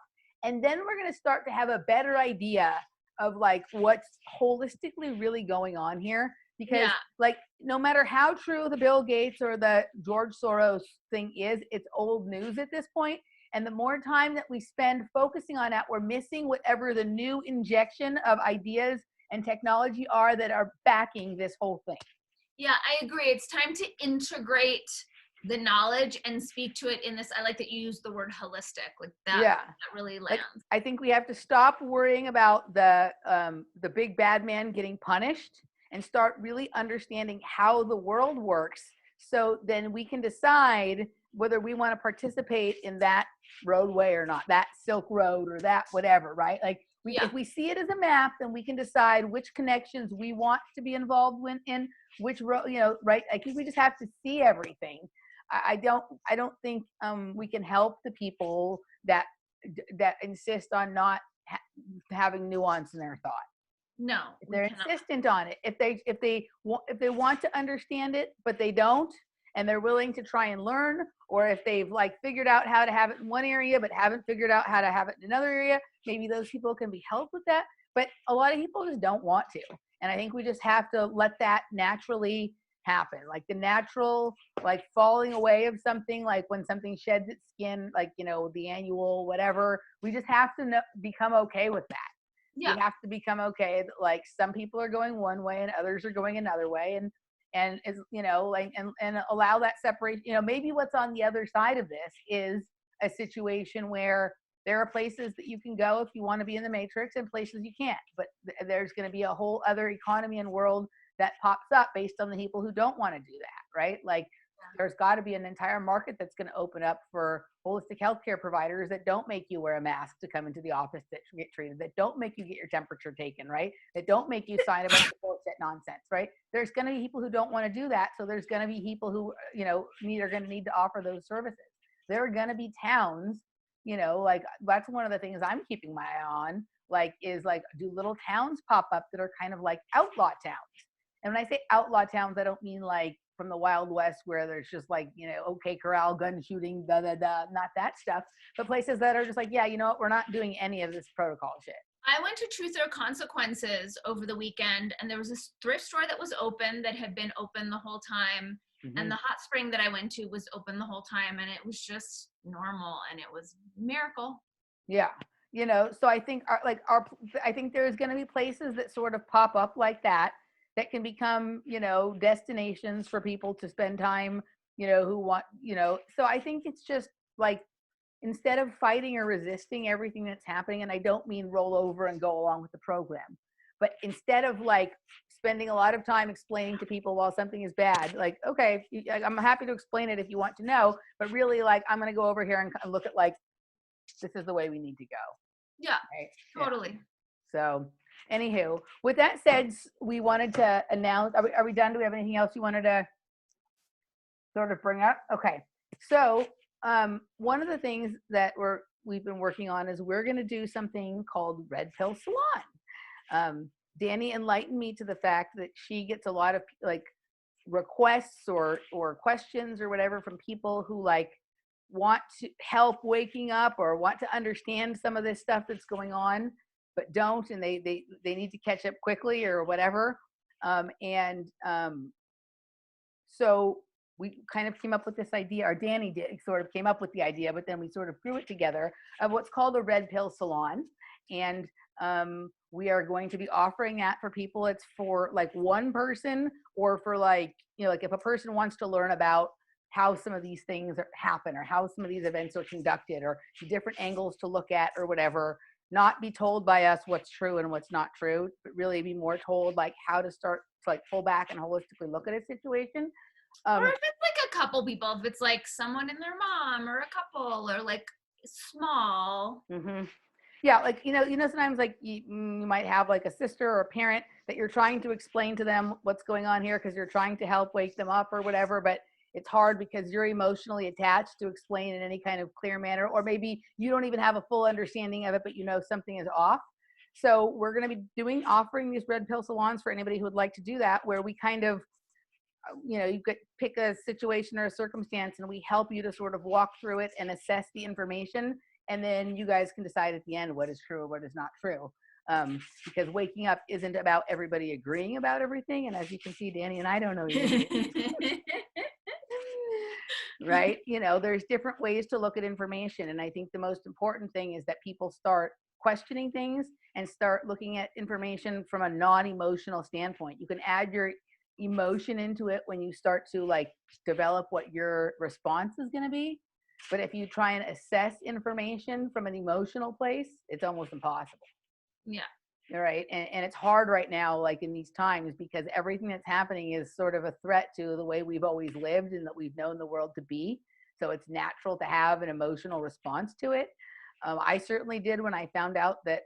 And then we're going to start to have a better idea of like what's holistically really going on here. Because like, no matter how true the Bill Gates or the George Soros thing is, it's old news at this point. And the more time that we spend focusing on that, we're missing whatever the new injection of ideas and technology are that are backing this whole thing. Yeah, I agree. It's time to integrate the knowledge and speak to it in this. I like that you use the word holistic, like that. Yeah, that really lands. Like, I think we have to stop worrying about the big bad man getting punished and start really understanding how the world works. So then we can decide whether we want to participate in that roadway or not, that Silk Road or that whatever, right? Like if we see it as a map, then we can decide which connections we want to be involved in which road, right? I think we just have to see everything. I don't think we can help the people that insist on not having nuance in their thought. No, if they're insistent on it, if they want to understand it but they don't, and they're willing to try and learn, or if they've like figured out how to have it in one area but haven't figured out how to have it in another area, maybe those people can be helped with that. But a lot of people just don't want to, and I think we just have to let that naturally happen, like the natural like falling away of something, like when something sheds its skin, like the annual whatever. We just have to become okay with that. We have to become okay that like some people are going one way and others are going another way, and is like and allow that separation. Maybe what's on the other side of this is a situation where there are places that you can go if you want to be in the matrix and places you can't, but there's going to be a whole other economy and world that pops up based on the people who don't want to do that, right? Like there's got to be an entire market that's going to open up for holistic healthcare providers that don't make you wear a mask to come into the office, that get treated, that don't make you get your temperature taken, right? That don't make you sign a bunch of bullshit nonsense, right? There's going to be people who don't want to do that. So there's going to be people who, are going to need to offer those services. There are going to be towns, like that's one of the things I'm keeping my eye on, like is like, do little towns pop up that are kind of like outlaw towns? And when I say outlaw towns, I don't mean like from the Wild West where there's just like, OK Corral, gun shooting, not that stuff, but places that are just like, we're not doing any of this protocol shit. I went to Truth or Consequences over the weekend, and there was this thrift store that was open that had been open the whole time. Mm-hmm. And the hot spring that I went to was open the whole time, and it was just normal, and it was a miracle. Yeah. So I think I think there's going to be places that sort of pop up like that can become, destinations for people to spend time, who want, so I think it's just like, instead of fighting or resisting everything that's happening, and I don't mean roll over and go along with the program, but instead of like spending a lot of time explaining to people while something is bad, like, okay, I'm happy to explain it if you want to know, but really like, I'm going to go over here and look at like, this is the way we need to go. Yeah, right? Totally. Yeah. So anywho, with that said, we wanted to announce, are we done? Do we have anything else you wanted to sort of bring up? Okay. So one of the things that we've been working on is we're going to do something called Red Pill Salon. Dani enlightened me to the fact that she gets a lot of like requests or questions or whatever from people who like want to help waking up or want to understand some of this stuff that's going on, but don't, and they need to catch up quickly or whatever. So we kind of came up with this idea, or Dani sort of came up with the idea, but then we sort of grew it together, of what's called a Red Pill Salon. And we are going to be offering that for people. It's for like one person, or for like, like if a person wants to learn about how some of these things happen, or how some of these events are conducted, or different angles to look at or whatever. not be told by us what's true and what's not true, but really be more told like how to start to like pull back and holistically look at a situation. Or if it's like a couple people, if it's like someone and their mom or a couple or like small. Mm-hmm. Yeah, like, sometimes like you might have like a sister or a parent that you're trying to explain to them what's going on here because you're trying to help wake them up or whatever, but it's hard because you're emotionally attached to explain in any kind of clear manner, or maybe you don't even have a full understanding of it, but something is off. So we're going to be offering these red pill salons for anybody who would like to do that, where we kind of, you could pick a situation or a circumstance and we help you to sort of walk through it and assess the information. And then you guys can decide at the end what is true or what is not true. Because waking up isn't about everybody agreeing about everything. And as you can see, Dani and I don't know anything. Right? There's different ways to look at information. And I think the most important thing is that people start questioning things and start looking at information from a non-emotional standpoint. You can add your emotion into it when you start to like develop what your response is going to be. But if you try and assess information from an emotional place, it's almost impossible. Yeah. All right. And it's hard right now, like in these times, because everything that's happening is sort of a threat to the way we've always lived and that we've known the world to be. So it's natural to have an emotional response to it. I certainly did when I found out that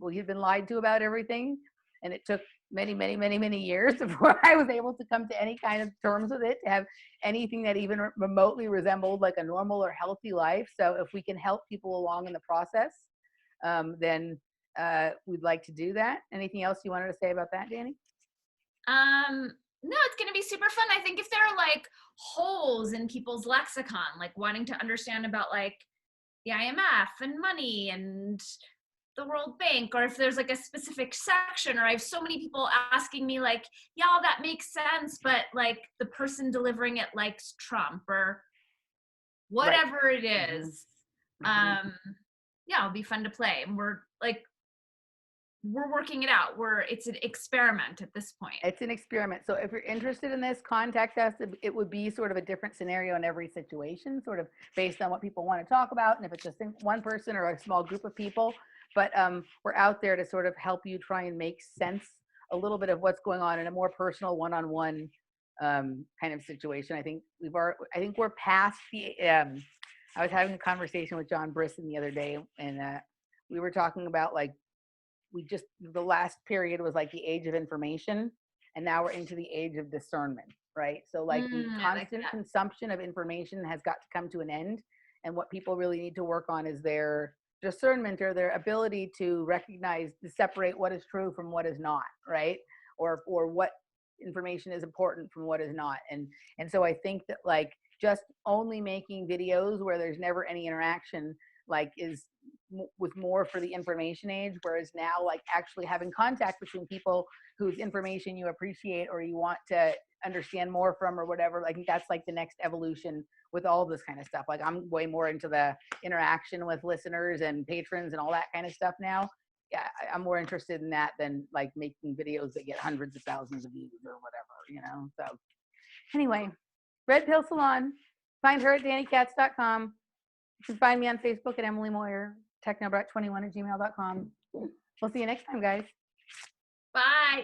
we had been lied to about everything. And it took many, many, many, many years before I was able to come to any kind of terms with it, to have anything that even remotely resembled like a normal or healthy life. So if we can help people along in the process, then we'd like to do that. Anything else you wanted to say about that, Dani? No, it's going to be super fun. I think if there are like holes in people's lexicon, like wanting to understand about like the IMF and money and the World Bank, or if there's like a specific section, or I have so many people asking me like, yeah, that makes sense, but like the person delivering it likes Trump or whatever right. It is. Mm-hmm. Yeah, it'll be fun to play. And we're working it out. It's an experiment at this point. It's an experiment. So if you're interested in this, contact us. It would be sort of a different scenario in every situation, sort of based on what people want to talk about. And if it's just one person or a small group of people, but we're out there to sort of help you try and make sense a little bit of what's going on in a more personal one-on-one kind of situation. I think we're past the, I was having a conversation with John Brisson the other day, and we were talking about like, the last period was like the age of information, and now we're into the age of discernment, right? So like the constant consumption of information has got to come to an end. And what people really need to work on is their discernment, or their ability to recognize, to separate what is true from what is not, right? Or what information is important from what is not. And so I think that like just only making videos where there's never any interaction like was more for the information age, whereas now like actually having contact between people whose information you appreciate or you want to understand more from or whatever, like that's like the next evolution with all this kind of stuff. Like I'm way more into the interaction with listeners and patrons and all that kind of stuff now. Yeah, I'm more interested in that than like making videos that get hundreds of thousands of views or whatever, So anyway, Red Pill Salon, find her at DaniKatz.com. You can find me on Facebook at Emily Moyer, technobrat21@gmail.com. We'll see you next time, guys. Bye.